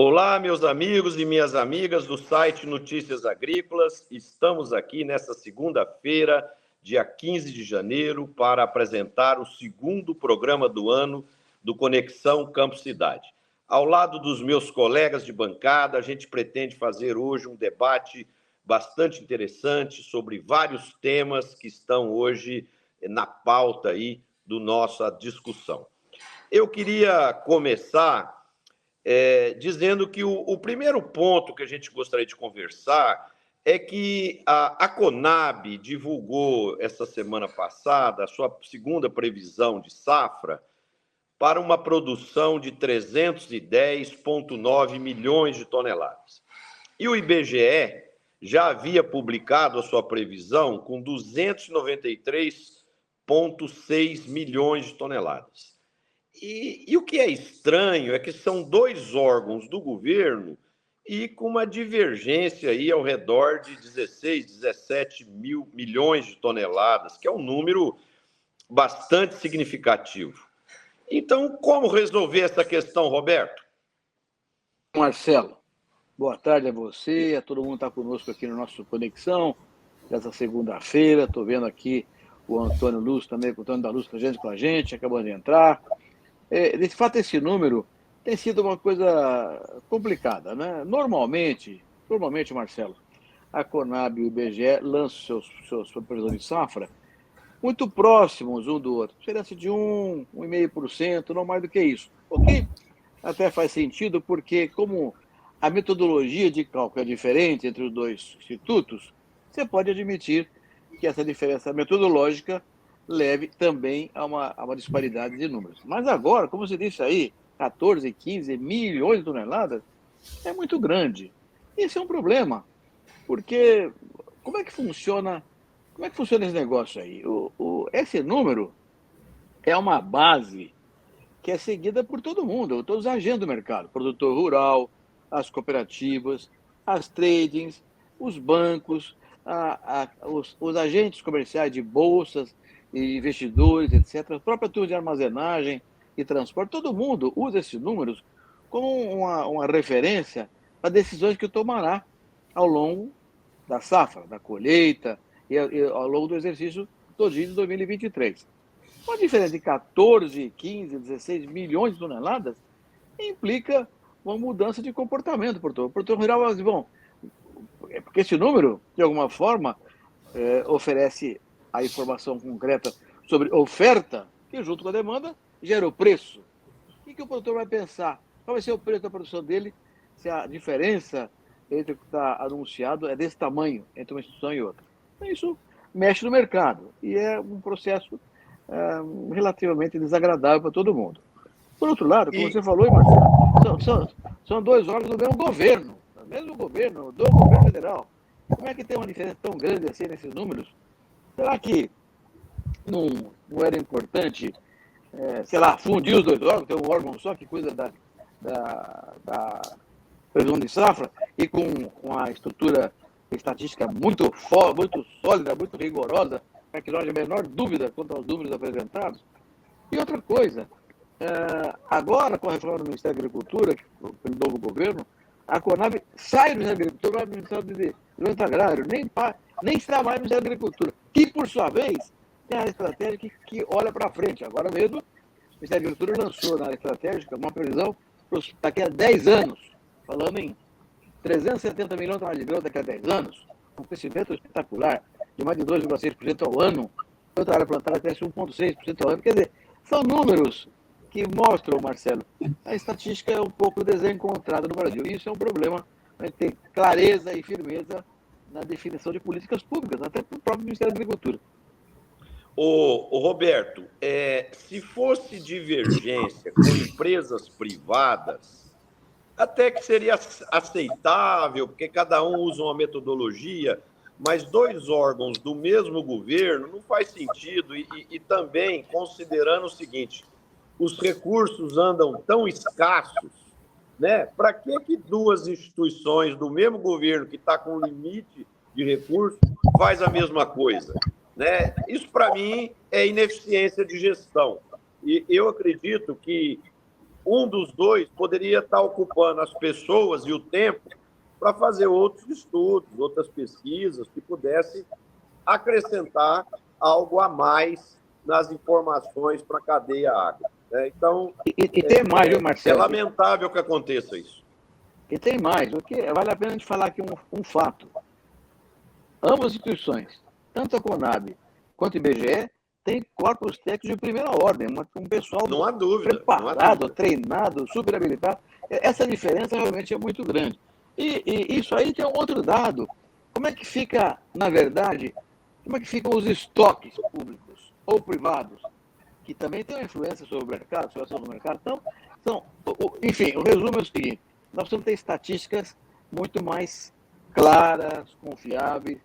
Olá, meus amigos e minhas amigas do site Notícias Agrícolas. Estamos aqui nesta segunda-feira, dia 15 de janeiro, para apresentar o segundo programa do ano do Conexão Campo Cidade. Ao lado dos meus colegas de bancada, a gente pretende fazer hoje um debate bastante interessante sobre vários temas que estão hoje na pauta aí do nossa discussão. Eu queria começar dizendo que o primeiro ponto que a gente gostaria de conversar é que a Conab divulgou essa semana passada a sua segunda previsão de safra para uma produção de 310,9 milhões de toneladas. E o IBGE já havia publicado a sua previsão com 293,6 milhões de toneladas. E o que é estranho é que são dois órgãos do governo e com uma divergência aí ao redor de 16, 17 mil milhões de toneladas, que é um número bastante significativo. Então, como resolver essa questão, Roberto? Marcelo, boa tarde a você, a todo mundo que está conosco aqui no nosso Conexão, dessa segunda-feira. Estou vendo aqui o Antônio Luz também, o Antônio da Luz com a gente, acabando de entrar. De fato, esse número tem sido uma coisa complicada, né? Normalmente, Marcelo, a Conab e o IBGE lançam sua previsão de safra muito próximos um do outro. Diferença de 1,5%, não mais do que isso. Ok? Até faz sentido, porque como a metodologia de cálculo é diferente entre os dois institutos, você pode admitir que essa diferença metodológica leve também a uma disparidade de números. Mas agora, como você disse aí, 14, 15 milhões de toneladas é muito grande. Esse é um problema, porque como é que funciona esse negócio aí? Esse número é uma base que é seguida por todo mundo, todos os agentes do mercado, produtor rural, as cooperativas, as tradings, os bancos, os agentes comerciais de bolsas, e investidores, etc., a própria turma de armazenagem e transporte, todo mundo usa esses números como uma referência para decisões que tomará ao longo da safra, da colheita e ao longo do exercício todinho de 2023. Uma diferença de 14, 15, 16 milhões de toneladas implica uma mudança de comportamento do produtor. O produtor rural vai dizer, bom, porque esse número, de alguma forma, oferece a informação concreta sobre oferta, que junto com a demanda gera o preço. O que o produtor vai pensar? Qual vai ser o preço da produção dele se a diferença entre o que está anunciado é desse tamanho entre uma instituição e outra? Então, isso mexe no mercado e é um processo relativamente desagradável para todo mundo. Por outro lado, como você falou, Marcelo, são dois órgãos do mesmo governo do governo federal. Como é que tem uma diferença tão grande assim nesses números? Será que não era importante, fundir os dois órgãos, ter um órgão só que cuida da previsão de safra e com a estrutura estatística muito sólida, muito rigorosa, para que não haja a menor dúvida quanto aos números apresentados? E outra coisa, agora com a reforma do Ministério da Agricultura, pelo novo governo, a Conab sai do Ministério da Agricultura, vai para o Ministério do Desenvolvimento Agrário, nem está mais no Ministério da Agricultura, que, por sua vez, tem a área estratégica que olha para frente. Agora mesmo, o Ministério da Agricultura lançou na área estratégica uma previsão daqui a 10 anos, falando em 370 milhões de toneladas de grão daqui a 10 anos, um crescimento espetacular de mais de 2,6% ao ano, outra área plantada cresce 1,6% ao ano. Quer dizer, são números que mostram, Marcelo, a estatística é um pouco desencontrada no Brasil. Isso é um problema, a gente tem clareza e firmeza na definição de políticas públicas, até para o próprio Ministério da Agricultura. Ô Roberto, se fosse divergência com empresas privadas, até que seria aceitável, porque cada um usa uma metodologia, mas dois órgãos do mesmo governo não faz sentido, e também considerando o seguinte, os recursos andam tão escassos, né? Para que duas instituições do mesmo governo que está com limite de recursos faz a mesma coisa, né? Isso, para mim, é ineficiência de gestão. E eu acredito que um dos dois poderia estar ocupando as pessoas e o tempo para fazer outros estudos, outras pesquisas que pudessem acrescentar algo a mais nas informações para a cadeia agro. Né? Então, E tem mais, viu, Marcelo? É lamentável que aconteça isso. E tem mais. O que vale a pena a gente falar aqui um fato. Ambas as instituições, tanto a Conab quanto o IBGE, têm corpos técnicos de primeira ordem, um pessoal não há dúvida, preparado, treinado, super habilitado. Essa diferença realmente é muito grande. E isso aí tem um outro dado. Como é que fica, na verdade, como é que ficam os estoques públicos ou privados, que também têm uma influência sobre o mercado, sobre a ação do mercado? Então, enfim, o resumo é o seguinte: nós precisamos ter estatísticas muito mais claras, confiáveis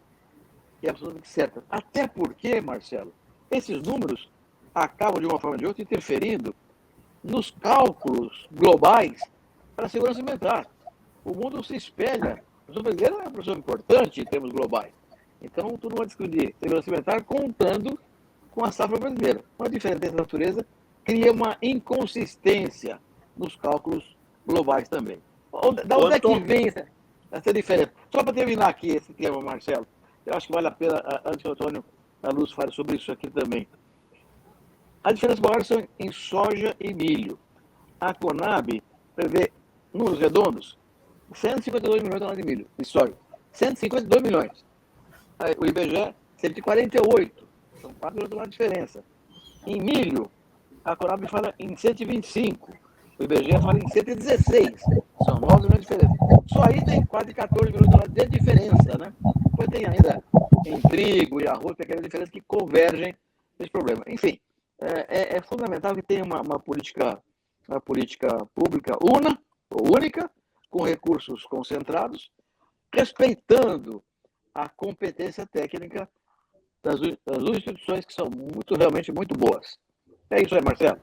e absolutamente certas. Até porque, Marcelo, esses números acabam, de uma forma ou de outra, interferindo nos cálculos globais para a segurança alimentar. O mundo se espelha. A produção brasileira é uma produção importante em termos globais. Então, tu não vai discutir segurança alimentar contando com a safra brasileira. Uma diferença dessa natureza cria uma inconsistência nos cálculos globais também. Da onde é que vem essa diferença? Só para terminar aqui esse tema, Marcelo, eu acho que vale a pena, antes que o Antônio da Luz fale sobre isso aqui também. As diferenças maiores são em soja e milho. A Conab prevê, números redondos, 152 milhões de toneladas de milho, de soja. 152 milhões. O IBGE, 148. São 4 milhões de toneladas de diferença. Em milho, a Conab fala em 125. O IBGE fala em 116. São 9 milhões de diferença. Só aí tem quase 14 milhões de toneladas de diferença, né? Depois tem ainda em trigo e arroz, pequenas diferenças que convergem nesse problema. Enfim, é fundamental que tenha uma política pública única, com recursos concentrados, respeitando a competência técnica das duas instituições que são realmente muito boas. É isso aí, Marcelo.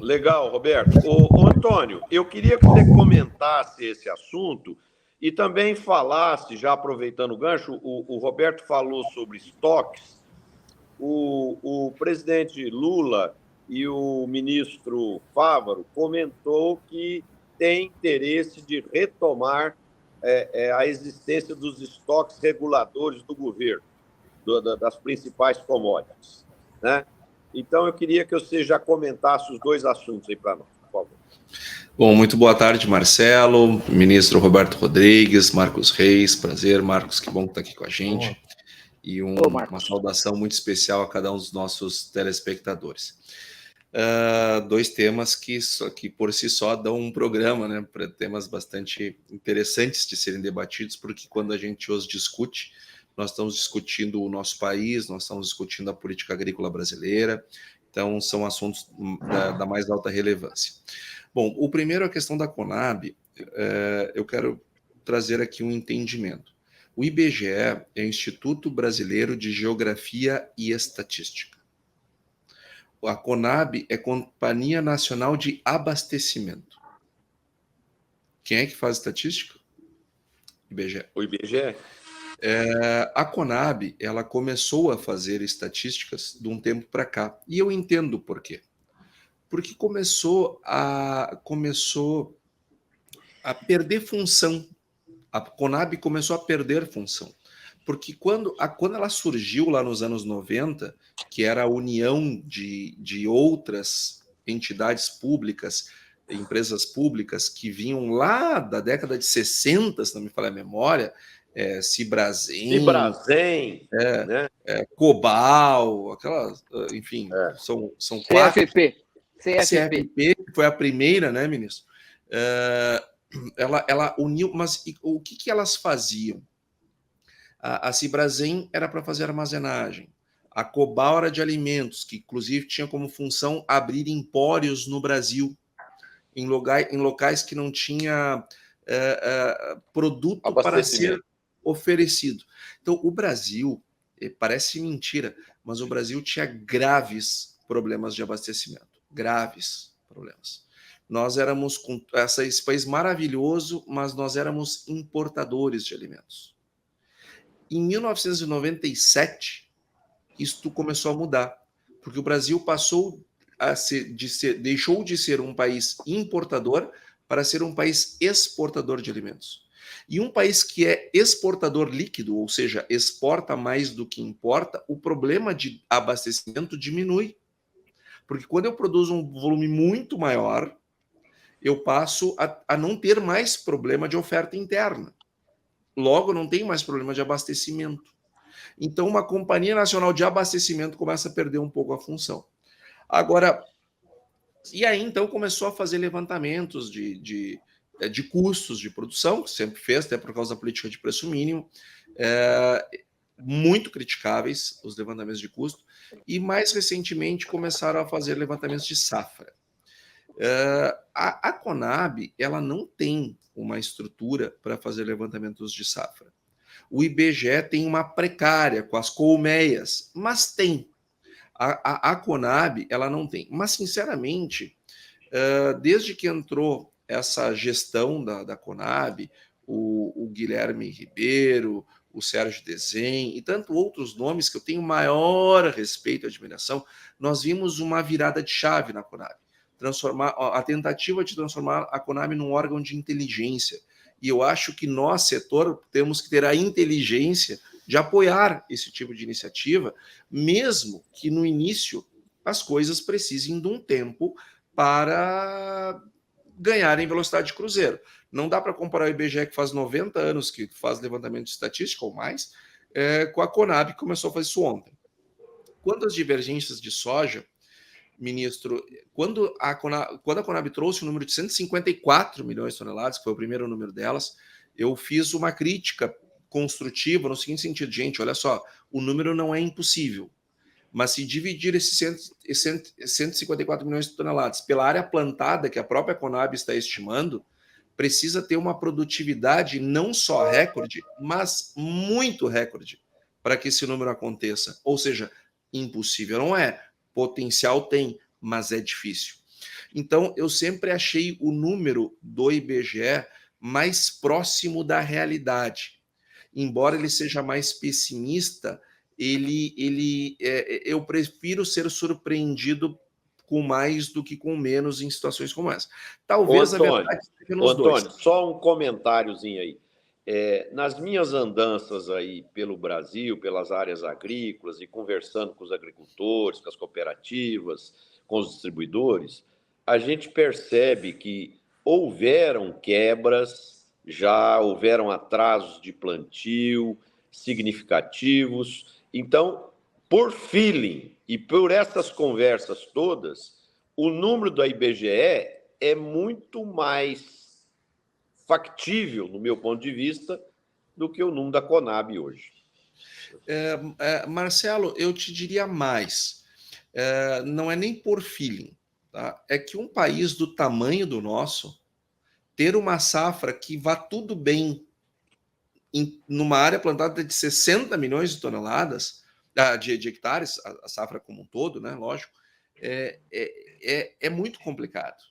Legal, Roberto. Ô, Antônio, eu queria que você comentasse esse assunto e também falasse, já aproveitando o gancho, o Roberto falou sobre estoques. O presidente Lula e o ministro Fávaro comentou que tem interesse de retomar a existência dos estoques reguladores do governo, das principais commodities, né? Então, eu queria que você já comentasse os dois assuntos aí para nós, por favor. Bom, muito boa tarde, Marcelo, ministro Roberto Rodrigues, Marcos Reis, prazer, Marcos, que bom que está aqui com a gente. E uma saudação muito especial a cada um dos nossos telespectadores. Dois temas que por si só dão um programa, né, para temas bastante interessantes de serem debatidos, porque quando a gente os discute, nós estamos discutindo o nosso país, nós estamos discutindo a política agrícola brasileira, então são assuntos da mais alta relevância. Bom, o primeiro é a questão da Conab. Eu quero trazer aqui um entendimento. O IBGE é o Instituto Brasileiro de Geografia e Estatística. A Conab é Companhia Nacional de Abastecimento. Quem é que faz estatística? IBGE. O IBGE? A Conab, ela começou a fazer estatísticas de um tempo para cá. E eu entendo por quê. Porque começou a perder função. A Conab começou a perder função. Porque quando ela surgiu lá nos anos 90, que era a união de outras entidades públicas, empresas públicas que vinham lá da década de 60, se não me falha a memória, Cibrazen, né? Cobal, aquelas, enfim, são quatro. CFP, que foi a primeira, né, ministro? Ela uniu, mas o que elas faziam? A Cibrazen era para fazer armazenagem, a Cobal era de alimentos, que inclusive tinha como função abrir empórios no Brasil, em locais que não tinha produto para ser oferecido. Então, o Brasil, parece mentira, mas o Brasil tinha graves problemas de abastecimento, graves problemas. Nós éramos esse país maravilhoso, mas nós éramos importadores de alimentos. Em 1997, isto começou a mudar, porque o Brasil passou deixou de ser um país importador para ser um país exportador de alimentos. E um país que é exportador líquido, ou seja, exporta mais do que importa, o problema de abastecimento diminui. Porque quando eu produzo um volume muito maior, eu passo a não ter mais problema de oferta interna. Logo, não tenho mais problema de abastecimento. Então, uma Companhia Nacional de Abastecimento começa a perder um pouco a função. Agora, e aí, então, começou a fazer levantamentos de custos de produção, que sempre fez, até por causa da política de preço mínimo, muito criticáveis os levantamentos de custo, e mais recentemente começaram a fazer levantamentos de safra. A Conab, ela não tem uma estrutura para fazer levantamentos de safra. O IBGE tem uma precária com as colmeias, mas tem. A Conab, ela não tem. Mas, sinceramente, desde que entrou essa gestão da Conab, o Guilherme Ribeiro, o Sérgio Desen e tanto outros nomes que eu tenho maior respeito e admiração, nós vimos uma virada de chave na Conab. A tentativa de transformar a Conab num órgão de inteligência. E eu acho que nós, setor, temos que ter a inteligência de apoiar esse tipo de iniciativa, mesmo que no início as coisas precisem de um tempo para ganharem velocidade de cruzeiro. Não dá para comparar o IBGE, que faz 90 anos que faz levantamento de estatística ou mais, com a Conab, que começou a fazer isso ontem. Quanto às divergências de soja, ministro, quando a Conab trouxe o número de 154 milhões de toneladas, que foi o primeiro número delas, eu fiz uma crítica construtiva no seguinte sentido: gente, olha só, o número não é impossível, mas se dividir esses 154 milhões de toneladas pela área plantada, que a própria Conab está estimando, precisa ter uma produtividade não só recorde, mas muito recorde, para que esse número aconteça. Ou seja, impossível não é, potencial tem, mas é difícil. Então, eu sempre achei o número do IBGE mais próximo da realidade. Embora ele seja mais pessimista, eu prefiro ser surpreendido com mais do que com menos em situações como essa. Talvez Antônio, a verdade seja nos Antônio, dois. só um comentáriozinho aí. Nas minhas andanças aí pelo Brasil, pelas áreas agrícolas e conversando com os agricultores, com as cooperativas, com os distribuidores, a gente percebe que houveram quebras, já houveram atrasos de plantio significativos. Então, por feeling e por essas conversas todas, o número da IBGE é muito mais factível, no meu ponto de vista, do que o número da Conab hoje. Marcelo, eu te diria mais. Não é nem por feeling. Tá? É que um país do tamanho do nosso, ter uma safra que vá tudo bem numa área plantada de 60 milhões de toneladas, de hectares, a safra como um todo, né? Lógico, é muito complicado.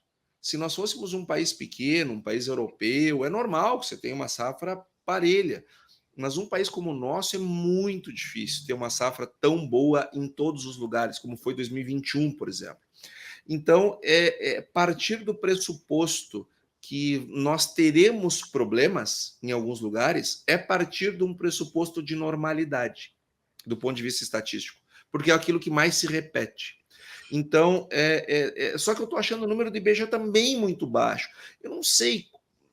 Se nós fôssemos um país pequeno, um país europeu, é normal que você tenha uma safra parelha. Mas um país como o nosso é muito difícil ter uma safra tão boa em todos os lugares, como foi 2021, por exemplo. Então, partir do pressuposto que nós teremos problemas em alguns lugares é partir de um pressuposto de normalidade, do ponto de vista estatístico, porque é aquilo que mais se repete. Então, só que eu estou achando o número do IBGE também muito baixo. Eu não sei,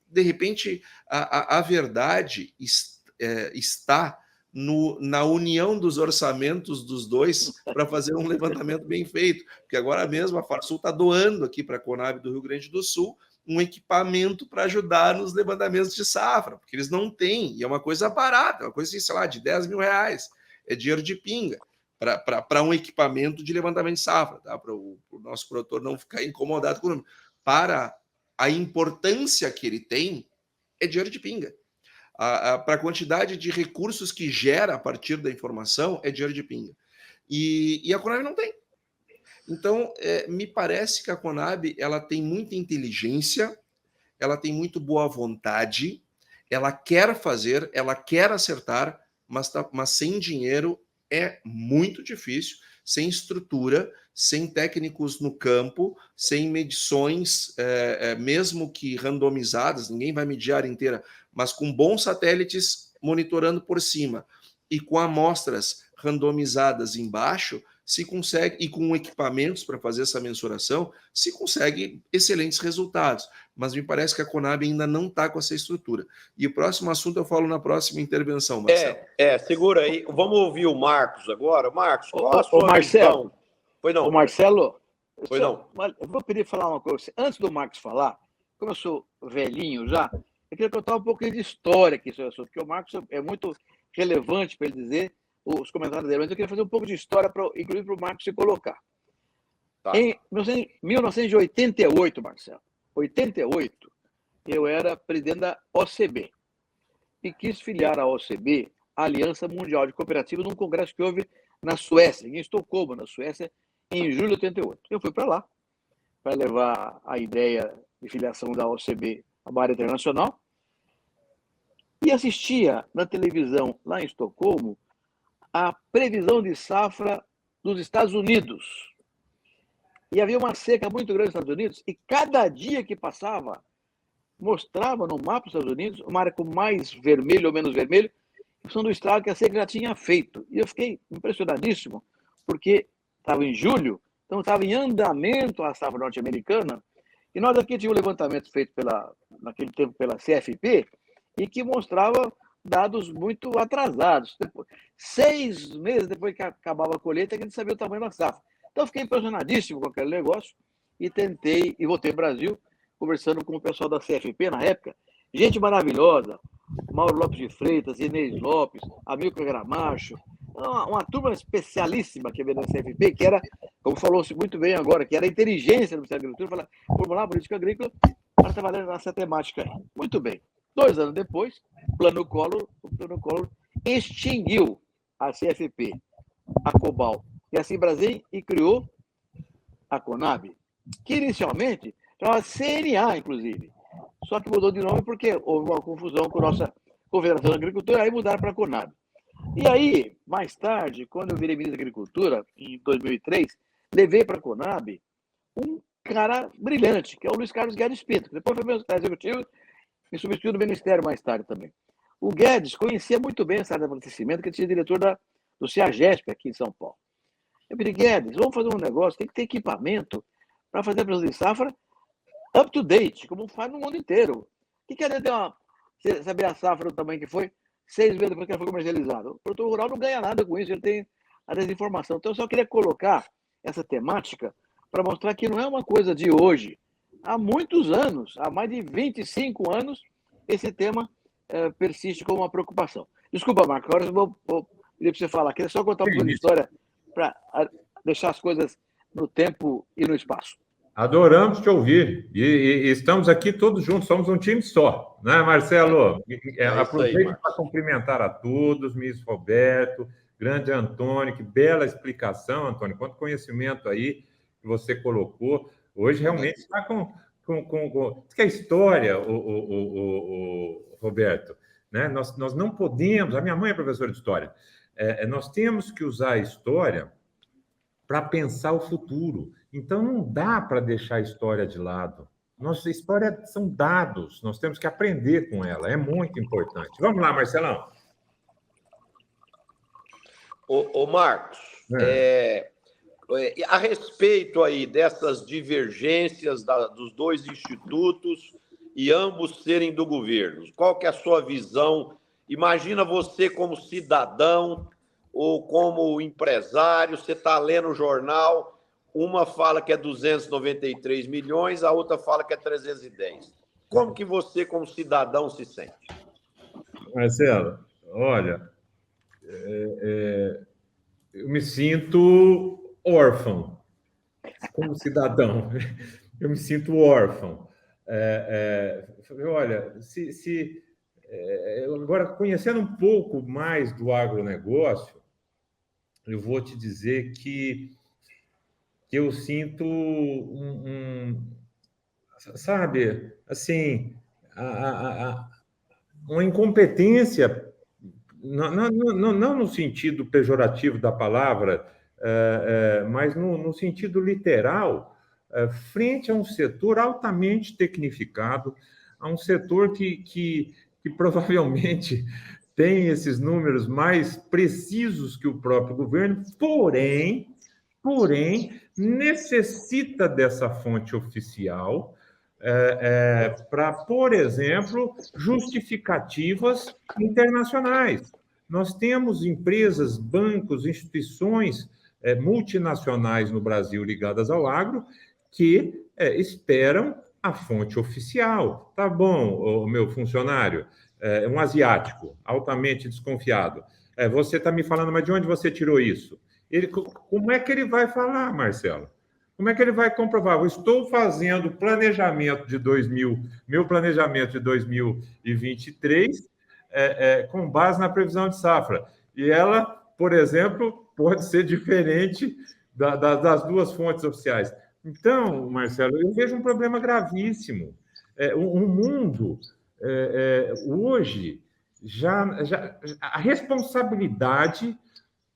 de repente, a verdade está na união dos orçamentos dos dois para fazer um levantamento bem feito, porque agora mesmo a Farsul está doando aqui para a Conab do Rio Grande do Sul um equipamento para ajudar nos levantamentos de safra, porque eles não têm, e é uma coisa barata, uma coisa, sei lá, de 10 mil reais, é dinheiro de pinga, para um equipamento de levantamento de safra, tá? Para o nosso produtor não ficar incomodado com o número. Para a importância que ele tem, é dinheiro de pinga. Para a quantidade de recursos que gera a partir da informação, é dinheiro de pinga. E a Conab não tem. Então, me parece que a Conab ela tem muita inteligência, ela tem muito boa vontade, ela quer fazer, ela quer acertar, mas sem dinheiro é muito difícil. sem estrutura, sem técnicos no campo, sem medições, mesmo que randomizadas, ninguém vai medir a área inteira, mas com bons satélites monitorando por cima e com amostras randomizadas embaixo, se consegue, e com equipamentos para fazer essa mensuração, se consegue excelentes resultados. Mas me parece que a Conab ainda não está com essa estrutura. E o próximo assunto eu falo na próxima intervenção, Marcelo. Segura aí. Vamos ouvir o Marcos agora. Marcos, qual a sua Marcelo, visão? Foi não. Marcelo, eu vou pedir falar uma coisa. Antes do Marcos falar, como eu sou velhinho já, eu queria contar um pouquinho de história aqui sobre o assunto, porque o Marcos é muito relevante para ele dizer os comentários dele, mas eu queria fazer um pouco de história, inclusive para o Marcos se colocar. Tá. Em 1988, Marcelo, 88, eu era presidente da OCB e quis filiar à OCB, a Aliança Mundial de Cooperativas, num congresso que houve na Suécia, em Estocolmo, na Suécia, em julho de 88. Eu fui para lá para levar a ideia de filiação da OCB à área internacional e assistia na televisão, lá em Estocolmo, a previsão de safra dos Estados Unidos. E havia uma seca muito grande nos Estados Unidos, e cada dia que passava, mostrava no mapa dos Estados Unidos uma área com mais vermelho ou menos vermelho, são do estrago que a seca já tinha feito. E eu fiquei impressionadíssimo, porque estava em julho, então estava em andamento a safra norte-americana, e nós aqui tínhamos um levantamento feito naquele tempo pela CFP, e que mostrava dados muito atrasados. 6 meses depois que acabava a colheita, que a gente sabia o tamanho da safra. Então, eu fiquei impressionadíssimo com aquele negócio e voltei ao Brasil, conversando com o pessoal da CFP na época. Gente maravilhosa, Mauro Lopes de Freitas, Inês Lopes, Amilcar Gramacho, uma turma especialíssima que veio da CFP, que era, como falou-se muito bem agora, que era a inteligência do Ministério da Agricultura, formular a política agrícola para trabalhar nessa temática aí. Muito bem. 2 anos depois, o Plano Collor extinguiu a CFP, a Cobal e a Cibrasim e criou a Conab, que inicialmente chamava CNA, inclusive. Só que mudou de nome porque houve uma confusão com a nossa Confederação da Agricultura, aí mudaram para a Conab. E aí, mais tarde, quando eu virei ministro da Agricultura, em 2003, levei para a Conab um cara brilhante, que é o Luiz Carlos Guedes Pinto, que depois foi meu secretário executivo, me substituiu no Ministério mais tarde também. O Guedes conhecia muito bem essa área de abastecimento, que ele tinha diretor do CEAGESP aqui em São Paulo. Eu pedi, Guedes, vamos fazer um negócio, tem que ter equipamento para fazer a previsão de safra up to date, como faz no mundo inteiro. O que adianta saber a safra do tamanho que foi 6 meses depois que ela foi comercializada? O produtor rural não ganha nada com isso, ele tem a desinformação. Então, eu só queria colocar essa temática para mostrar que não é uma coisa de hoje. Há muitos anos, há mais de 25 anos, esse tema persiste como uma preocupação. Desculpa, Marco, agora eu vou pedir para você falar. Queria só contar um pouco de história para deixar as coisas no tempo e no espaço. Adoramos te ouvir. E estamos aqui todos juntos, somos um time só, né, Marcelo? Aproveito para cumprimentar a todos, ministro Roberto, grande Antônio, que bela explicação, Antônio, quanto conhecimento aí que você colocou. Hoje realmente está com que a história, o Roberto, né? Nós não podemos, a minha mãe é professora de história, nós temos que usar a história para pensar o futuro. Então, não dá para deixar a história de lado. Nossa história são dados, nós temos que aprender com ela, é muito importante. Vamos lá, Marcelão. Ô Marcos, a respeito aí dessas divergências dos 2 institutos e ambos serem do governo, qual que é a sua visão? Imagina você como cidadão ou como empresário, você está lendo o jornal, uma fala que é 293 milhões, a outra fala que é 310. Como que você, como cidadão, se sente? Marcelo, olha, eu me sinto órfão como cidadão. Eu me sinto órfão. Olha, agora, conhecendo um pouco mais do agronegócio, eu vou te dizer que eu sinto sabe, assim, uma incompetência, não no sentido pejorativo da palavra, mas no sentido literal, frente a um setor altamente tecnificado, a um setor que provavelmente tem esses números mais precisos que o próprio governo, porém necessita dessa fonte oficial para, por exemplo, justificativas internacionais. Nós temos empresas, bancos, instituições multinacionais no Brasil ligadas ao agro que esperam a fonte oficial. Tá bom, o meu funcionário, um asiático, altamente desconfiado. Você está me falando, mas de onde você tirou isso? Como é que ele vai falar, Marcelo? Como é que ele vai comprovar? Eu estou fazendo planejamento de meu planejamento de 2023 com base na previsão de safra. E ela, por exemplo, pode ser diferente das duas fontes oficiais. Então, Marcelo, eu vejo um problema gravíssimo. O mundo, hoje, a responsabilidade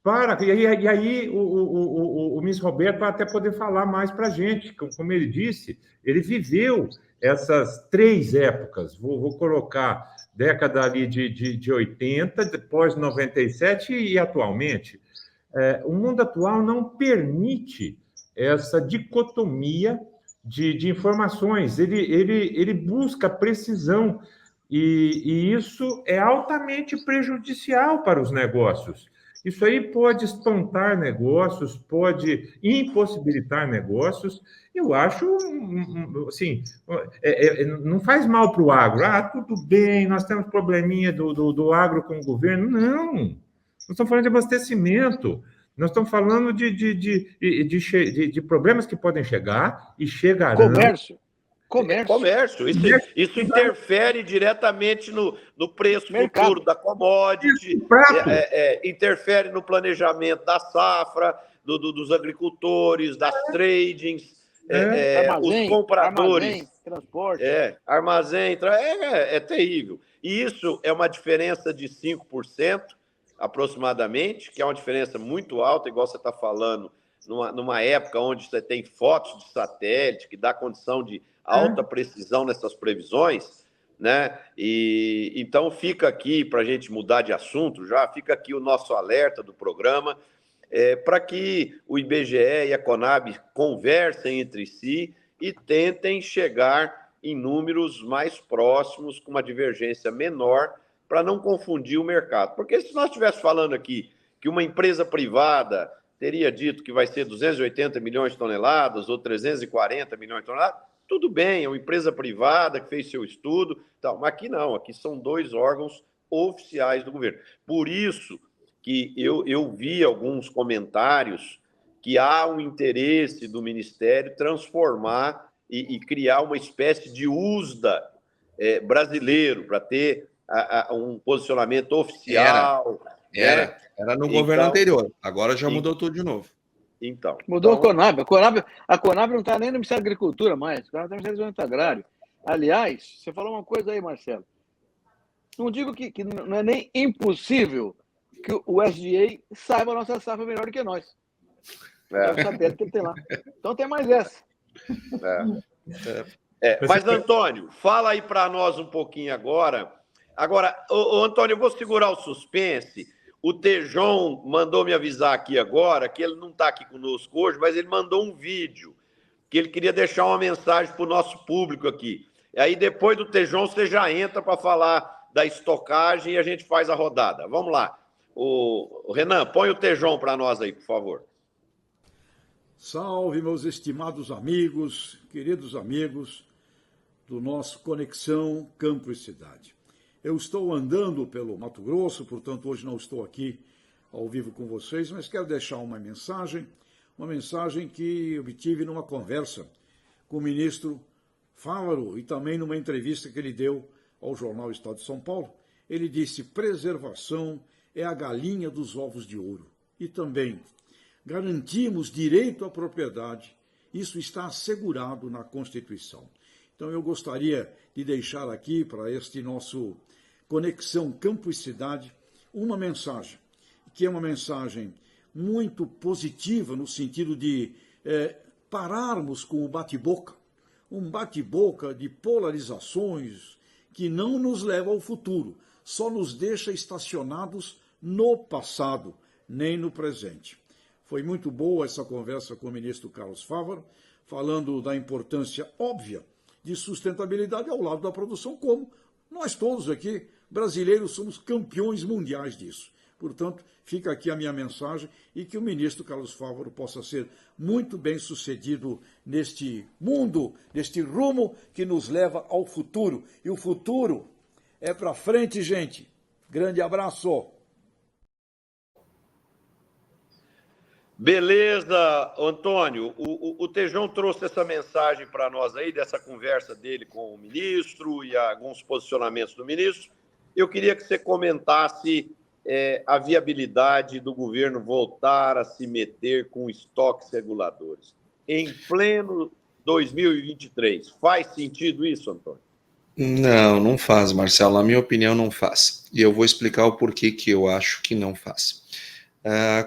e aí o ministro Roberto vai até poder falar mais para a gente. Como ele disse, ele viveu essas 3 épocas. Vou colocar década ali de 80, depois 97 e atualmente. O mundo atual não permite essa dicotomia de informações. Ele busca precisão e isso é altamente prejudicial para os negócios. Isso aí pode espantar negócios, pode impossibilitar negócios. Eu acho, assim, não faz mal para o agro. Tudo bem, nós temos probleminha do agro com o governo. Não, nós estamos falando de abastecimento. Nós estamos falando de problemas que podem chegar e chegarão. Comércio. Isso interfere diretamente no preço futuro da commodity, interfere no planejamento da safra, dos agricultores, das tradings, os compradores. Armazém, transporte. Armazém, é terrível. E isso é uma diferença de 5%, aproximadamente, que é uma diferença muito alta, igual você está falando, numa época onde você tem fotos de satélite, que dá condição de alta precisão nessas previsões, né? E então fica aqui, para a gente mudar de assunto já, fica aqui o nosso alerta do programa, para que o IBGE e a Conab conversem entre si e tentem chegar em números mais próximos, com uma divergência menor, para não confundir o mercado. Porque se nós estivéssemos falando aqui que uma empresa privada teria dito que vai ser 280 milhões de toneladas ou 340 milhões de toneladas, tudo bem, é uma empresa privada que fez seu estudo, tal, mas aqui não, aqui são 2 órgãos oficiais do governo. Por isso que eu vi alguns comentários que há um interesse do Ministério transformar e criar uma espécie de USDA brasileiro, para ter um posicionamento oficial. Era no governo anterior, agora já mudou tudo de novo. Mudou a Conab. A Conab não está nem no Ministério da Agricultura mais, ela está no Ministério do Desenvolvimento Agrário. Aliás, você falou uma coisa aí, Marcelo. Não digo que não é nem impossível que o SDA saiba a nossa safra melhor do que nós. É o satélite que ele tem lá. Então tem mais essa. Mas, Antônio, fala aí para nós um pouquinho agora. Agora, Antônio, eu vou segurar o suspense. O Tejon mandou me avisar aqui agora que ele não está aqui conosco hoje, mas ele mandou um vídeo que ele queria deixar uma mensagem para o nosso público aqui. E aí, depois do Tejon, você já entra para falar da estocagem e a gente faz a rodada. Vamos lá. O Renan, põe o Tejon para nós aí, por favor. Salve, meus estimados amigos, queridos amigos do nosso Conexão Campo e Cidade. Eu estou andando pelo Mato Grosso, portanto, hoje não estou aqui ao vivo com vocês, mas quero deixar uma mensagem que obtive numa conversa com o ministro Fávaro e também numa entrevista que ele deu ao jornal Estado de São Paulo. Ele disse: preservação é a galinha dos ovos de ouro. E também garantimos direito à propriedade. Isso está assegurado na Constituição. Então eu gostaria de deixar aqui para este nosso Conexão Campo e Cidade uma mensagem, que é uma mensagem muito positiva no sentido de pararmos com o bate-boca, um bate-boca de polarizações que não nos leva ao futuro, só nos deixa estacionados no passado, nem no presente. Foi muito boa essa conversa com o ministro Carlos Fávaro, falando da importância óbvia de sustentabilidade ao lado da produção, como nós todos aqui, brasileiros, somos campeões mundiais disso. Portanto, fica aqui a minha mensagem e que o ministro Carlos Fávaro possa ser muito bem sucedido neste mundo, neste rumo que nos leva ao futuro. E o futuro é para frente, gente. Grande abraço. Beleza, Antônio. O Tejão trouxe essa mensagem para nós aí, dessa conversa dele com o ministro e alguns posicionamentos do ministro. Eu queria que você comentasse a viabilidade do governo voltar a se meter com estoques reguladores em pleno 2023. Faz sentido isso, Antônio? Não, não faz, Marcelo. Na minha opinião, não faz. E eu vou explicar o porquê que eu acho que não faz.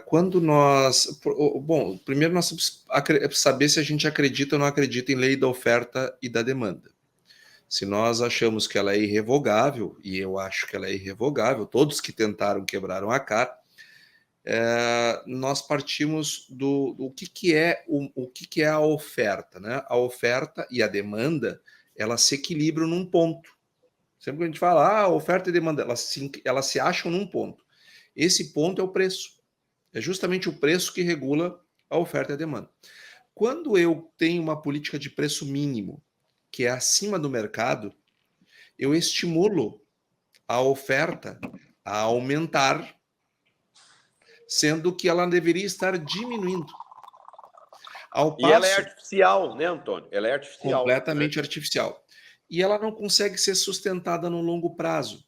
Quando nós... Bom, primeiro nós precisamos saber se a gente acredita ou não acredita em lei da oferta e da demanda. Se nós achamos que ela é irrevogável, e eu acho que ela é irrevogável, todos que tentaram quebraram a cara, nós partimos do que é a oferta, né? A oferta e a demanda, elas se equilibram num ponto. Sempre que a gente fala, oferta e demanda, elas se acham num ponto. Esse ponto é o preço. É justamente o preço que regula a oferta e a demanda. Quando eu tenho uma política de preço mínimo, que é acima do mercado, eu estimulo a oferta a aumentar, sendo que ela deveria estar diminuindo. E ela é artificial, né, Antônio? Ela é artificial. Completamente artificial. E ela não consegue ser sustentada no longo prazo.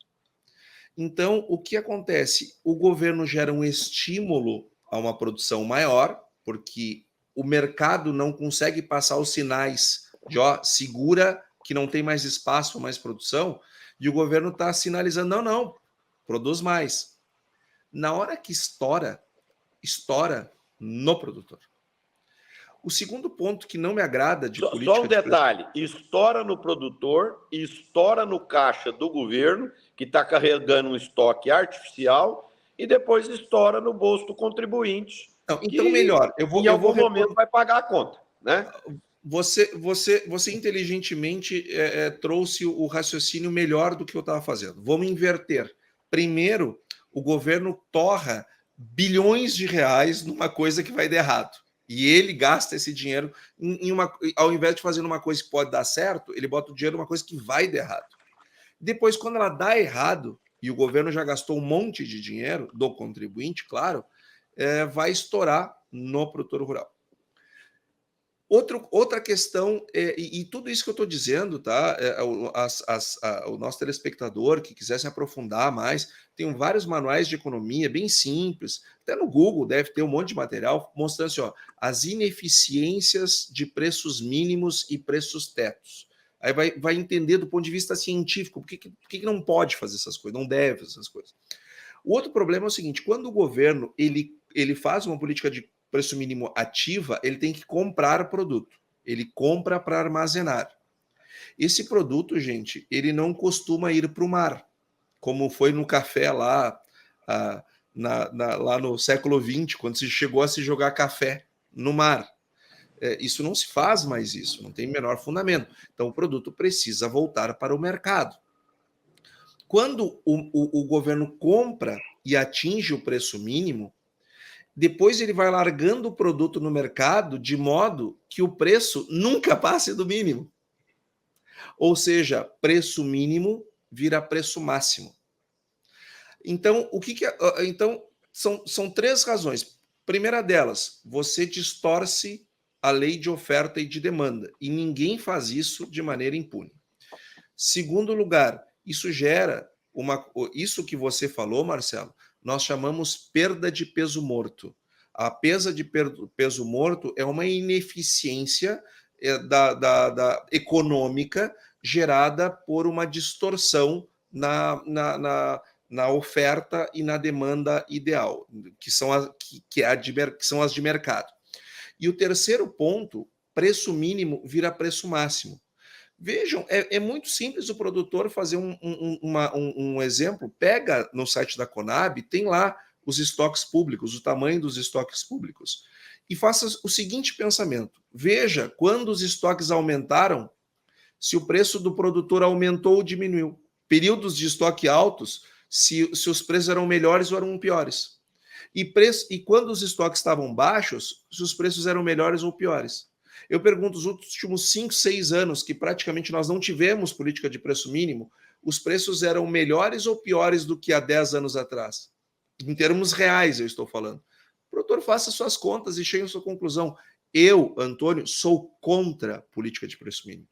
Então, o que acontece? O governo gera um estímulo a uma produção maior, porque o mercado não consegue passar os sinais de segura que não tem mais espaço para mais produção, e o governo está sinalizando, não, produz mais. Na hora que estoura no produtor. O segundo ponto que não me agrada de política... Só um detalhe, estoura no produtor, estoura no caixa do governo, que está carregando um estoque artificial, e depois estoura no bolso do contribuinte. Não, então, melhor. Em algum momento vai pagar a conta, né? Você inteligentemente trouxe o raciocínio melhor do que eu estava fazendo. Vamos inverter. Primeiro, o governo torra bilhões de reais numa coisa que vai dar errado. E ele gasta esse dinheiro ao invés de fazer uma coisa que pode dar certo, ele bota o dinheiro numa coisa que vai dar errado. Depois, quando ela dá errado, e o governo já gastou um monte de dinheiro, do contribuinte, claro, vai estourar no produtor rural. Outra questão, e tudo isso que eu estou dizendo, tá? O nosso telespectador que quiser se aprofundar mais, tem vários manuais de economia bem simples, até no Google deve ter um monte de material mostrando assim, as ineficiências de preços mínimos e preços tetos. Aí vai entender do ponto de vista científico por que não pode fazer essas coisas, não deve fazer essas coisas. O outro problema é o seguinte, quando o governo ele faz uma política de preço mínimo ativa, ele tem que comprar produto. Ele compra para armazenar. Esse produto, gente, ele não costuma ir para o mar, como foi no café lá, lá no século XX, quando se chegou a se jogar café no mar. Isso não se faz mais isso, não tem menor fundamento. Então, o produto precisa voltar para o mercado. Quando o governo compra e atinge o preço mínimo, depois ele vai largando o produto no mercado de modo que o preço nunca passe do mínimo. Ou seja, preço mínimo vira preço máximo. Então, então são três razões. Primeira delas, você distorce a lei de oferta e de demanda, e ninguém faz isso de maneira impune. Segundo lugar, isso gera isso que você falou, Marcelo, nós chamamos perda de peso morto. A perda de peso morto é uma ineficiência econômica gerada por uma distorção na oferta e na demanda ideal, que são as de mercado. E o terceiro ponto, preço mínimo vira preço máximo. Vejam, é muito simples o produtor fazer um exemplo. Pega no site da Conab, tem lá os estoques públicos, o tamanho dos estoques públicos, e faça o seguinte pensamento. Veja quando os estoques aumentaram, se o preço do produtor aumentou ou diminuiu. Períodos de estoque altos, se os preços eram melhores ou eram piores. E quando os estoques estavam baixos, se os preços eram melhores ou piores. Eu pergunto, os últimos 5, 6 anos, que praticamente nós não tivemos política de preço mínimo, os preços eram melhores ou piores do que há 10 anos atrás? Em termos reais, eu estou falando. O produtor faça suas contas e chegue à sua conclusão. Eu, Antônio, sou contra a política de preço mínimo.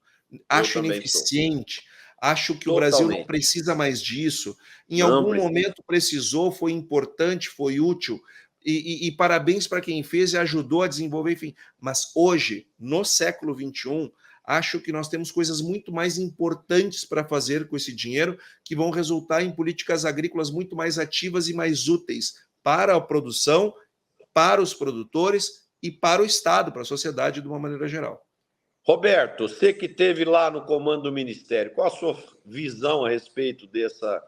Acho ineficiente. Acho que o Brasil não precisa mais disso. Em algum momento precisou, foi importante, foi útil. E parabéns para quem fez e ajudou a desenvolver, enfim. Mas hoje, no século XXI, acho que nós temos coisas muito mais importantes para fazer com esse dinheiro, que vão resultar em políticas agrícolas muito mais ativas e mais úteis para a produção, para os produtores e para o Estado, para a sociedade de uma maneira geral. Roberto, você que esteve lá no comando do Ministério, qual a sua visão a respeito dessa...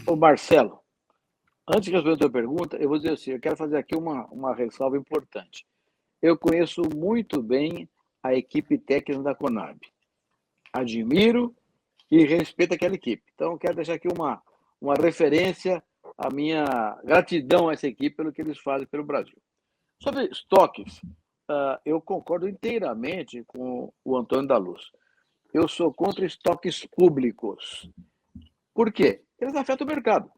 Ô Marcelo, antes de responder a tua pergunta, eu vou dizer assim, eu quero fazer aqui uma ressalva importante. Eu conheço muito bem a equipe técnica da Conab. Admiro e respeito aquela equipe. Então, eu quero deixar aqui uma referência à minha gratidão a essa equipe pelo que eles fazem pelo Brasil. Sobre estoques, eu concordo inteiramente com o Antônio da Luz. Eu sou contra estoques públicos. Por quê? Eles afetam o mercado.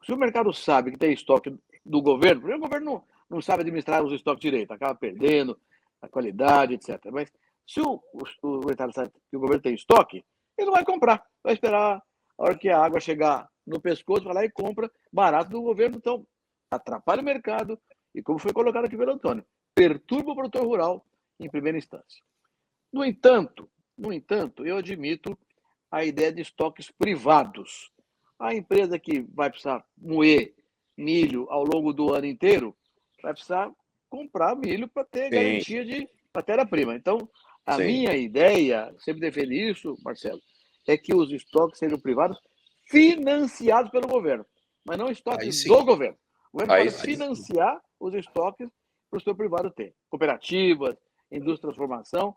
Se o mercado sabe que tem estoque do governo, o governo não sabe administrar os estoques direito, acaba perdendo a qualidade, etc. Mas se o mercado sabe que o governo tem estoque, ele não vai comprar, vai esperar a hora que a água chegar no pescoço, vai lá e compra barato do governo. Então, atrapalha o mercado e, como foi colocado aqui pelo Antônio, perturba o produtor rural em primeira instância. No entanto, eu admito a ideia de estoques privados. A empresa que vai precisar moer milho ao longo do ano inteiro vai precisar comprar milho para ter garantia de matéria-prima. Então, a minha ideia, sempre defendi isso, Marcelo, é que os estoques sejam privados financiados pelo governo, mas não estoques do governo. O governo pode financiar os estoques para o seu privado ter. Cooperativas, indústria de transformação,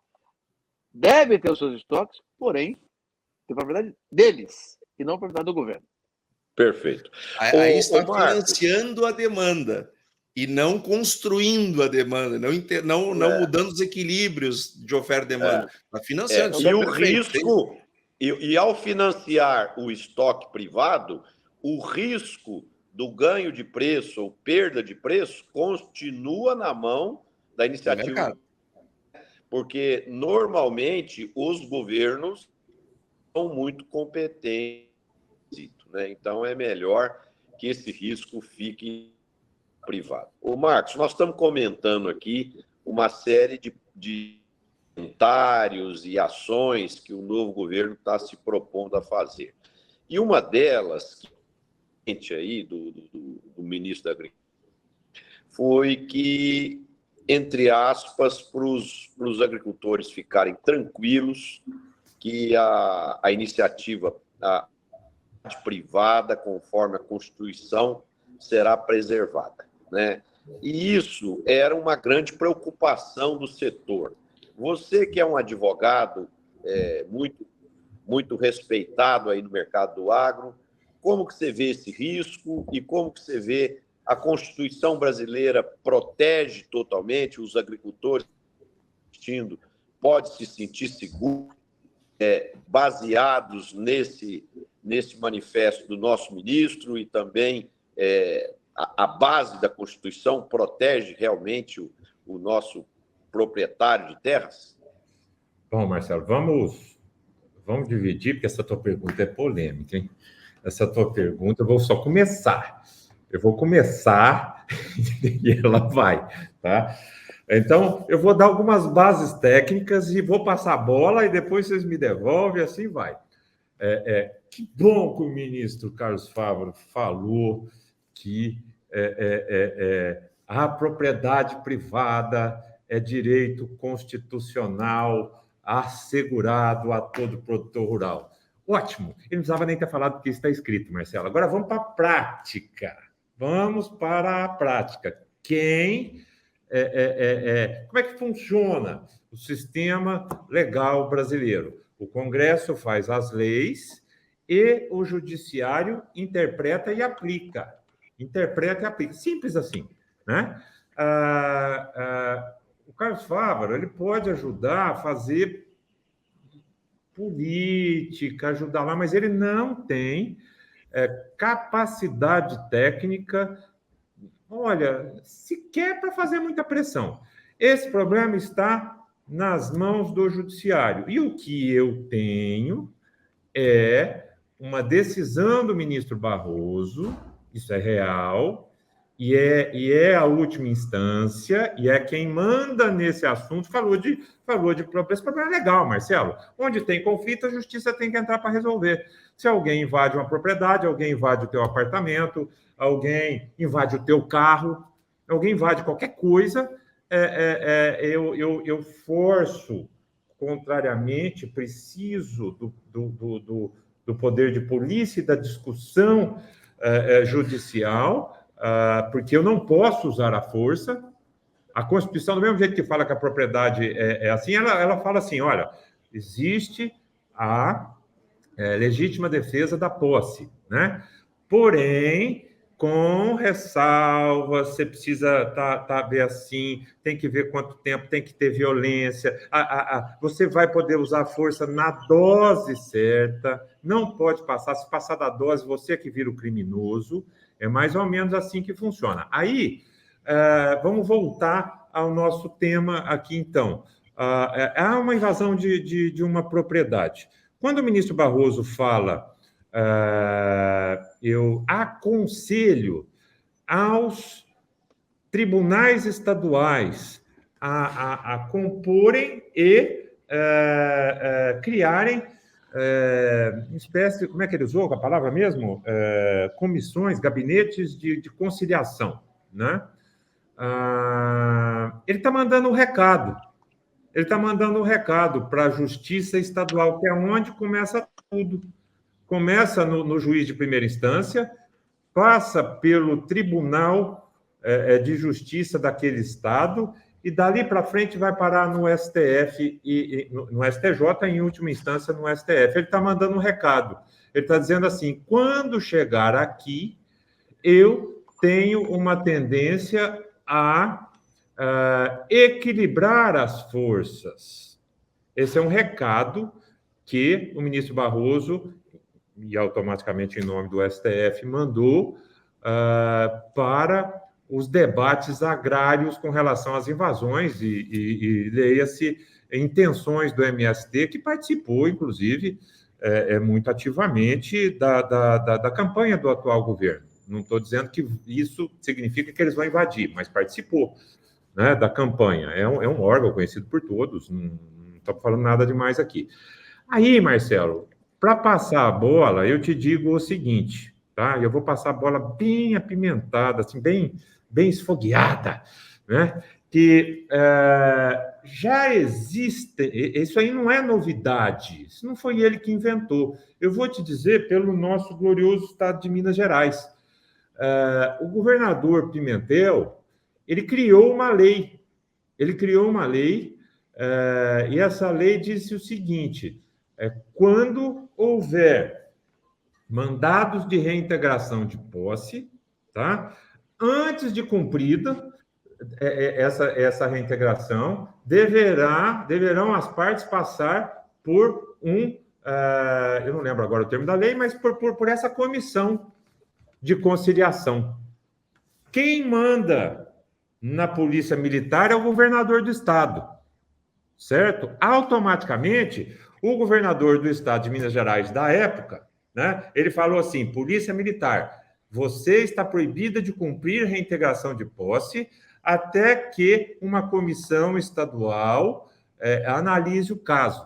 devem ter os seus estoques, porém, tem propriedade deles e não propriedade do governo. Perfeito. Aí está financiando a demanda e não construindo a demanda, não mudando os equilíbrios de oferta e demanda. Está financiando. E o risco, e ao financiar o estoque privado, o risco do ganho de preço ou perda de preço continua na mão da iniciativa. Porque, normalmente, os governos são muito competentes, né? Então, é melhor que esse risco fique privado. Ô, Marcos, nós estamos comentando aqui uma série de comentários e ações que o novo governo está se propondo a fazer. E uma delas, aí, do ministro da Agricultura, foi que, entre aspas, para os agricultores ficarem tranquilos, que a iniciativa privada, conforme a Constituição, será preservada, né? E isso era uma grande preocupação do setor. Você que é um advogado muito respeitado aí no mercado do agro, como que você vê esse risco e como que você vê a Constituição brasileira protege totalmente os agricultores, pode se sentir seguro, baseados nesse manifesto do nosso ministro e também a base da Constituição protege realmente o nosso proprietário de terras? Bom, Marcelo, vamos dividir, porque essa tua pergunta é polêmica, hein? Essa tua pergunta, eu vou só começar. Eu vou começar e ela vai, tá? Então, eu vou dar algumas bases técnicas e vou passar a bola e depois vocês me devolvem, assim vai. Que bom que o ministro Carlos Fávaro falou que a propriedade privada é direito constitucional assegurado a todo produtor rural. Ótimo, ele não precisava nem ter falado que isso está escrito, Marcelo. Agora vamos para a prática. Vamos para a prática. Como é que funciona o sistema legal brasileiro? O Congresso faz as leis e o Judiciário interpreta e aplica. Interpreta e aplica. Simples assim, né? O Carlos Fávaro, ele pode ajudar a fazer política, ajudar lá, mas ele não tem capacidade técnica, olha, sequer para fazer muita pressão. Esse problema está nas mãos do Judiciário. E o que eu tenho é uma decisão do ministro Barroso, isso é real, e é a última instância, e é quem manda nesse assunto. Falou de esse problema legal, Marcelo. Onde tem conflito, a justiça tem que entrar para resolver. Se alguém invade uma propriedade, alguém invade o teu apartamento, alguém invade o teu carro, alguém invade qualquer coisa, eu forço, contrariamente, preciso do poder de polícia e da discussão judicial, porque eu não posso usar a força. A Constituição, do mesmo jeito que fala que a propriedade é assim, ela fala assim, olha, existe a legítima defesa da posse, né? Porém, com ressalvas, você precisa ver assim, tem que ver quanto tempo, tem que ter violência, você vai poder usar a força na dose certa, não pode passar, se passar da dose, você é que vira o criminoso. É mais ou menos assim que funciona. Aí, vamos voltar ao nosso tema aqui, então. Há uma invasão de uma propriedade. Quando o ministro Barroso fala, eu aconselho aos tribunais estaduais a comporem e criarem uma espécie, como é que ele usou a palavra mesmo? Comissões, gabinetes de conciliação, né? Ele está mandando um recado. Ele está mandando um recado para a Justiça Estadual, que é onde começa tudo. Começa no juiz de primeira instância, passa pelo Tribunal de Justiça daquele estado, e dali para frente vai parar no STF, no STJ, em última instância no STF. Ele está mandando um recado. Ele está dizendo assim, quando chegar aqui, eu tenho uma tendência a equilibrar as forças. Esse é um recado que o ministro Barroso, e automaticamente em nome do STF, mandou para os debates agrários com relação às invasões e leia-se, intenções do MST, que participou, inclusive, muito ativamente da campanha do atual governo. Não estou dizendo que isso significa que eles vão invadir, mas participou, né, da campanha. É um órgão conhecido por todos, não estamos falando nada demais aqui. Aí, Marcelo, para passar a bola, eu te digo o seguinte, tá? Eu vou passar a bola bem apimentada, assim, bem esfogueada, né? Que já existe, isso aí não é novidade, isso não foi ele que inventou. Eu vou te dizer pelo nosso glorioso estado de Minas Gerais. O governador Pimentel, ele criou uma lei, e essa lei disse o seguinte, quando houver mandados de reintegração de posse, tá? Antes de cumprida essa reintegração, deverão as partes passar por eu não lembro agora o termo da lei, mas por essa comissão de conciliação. Quem manda na Polícia Militar é o governador do estado, certo? Automaticamente, o governador do estado de Minas Gerais da época, né, ele falou assim, Polícia Militar, você está proibida de cumprir reintegração de posse até que uma comissão estadual analise o caso,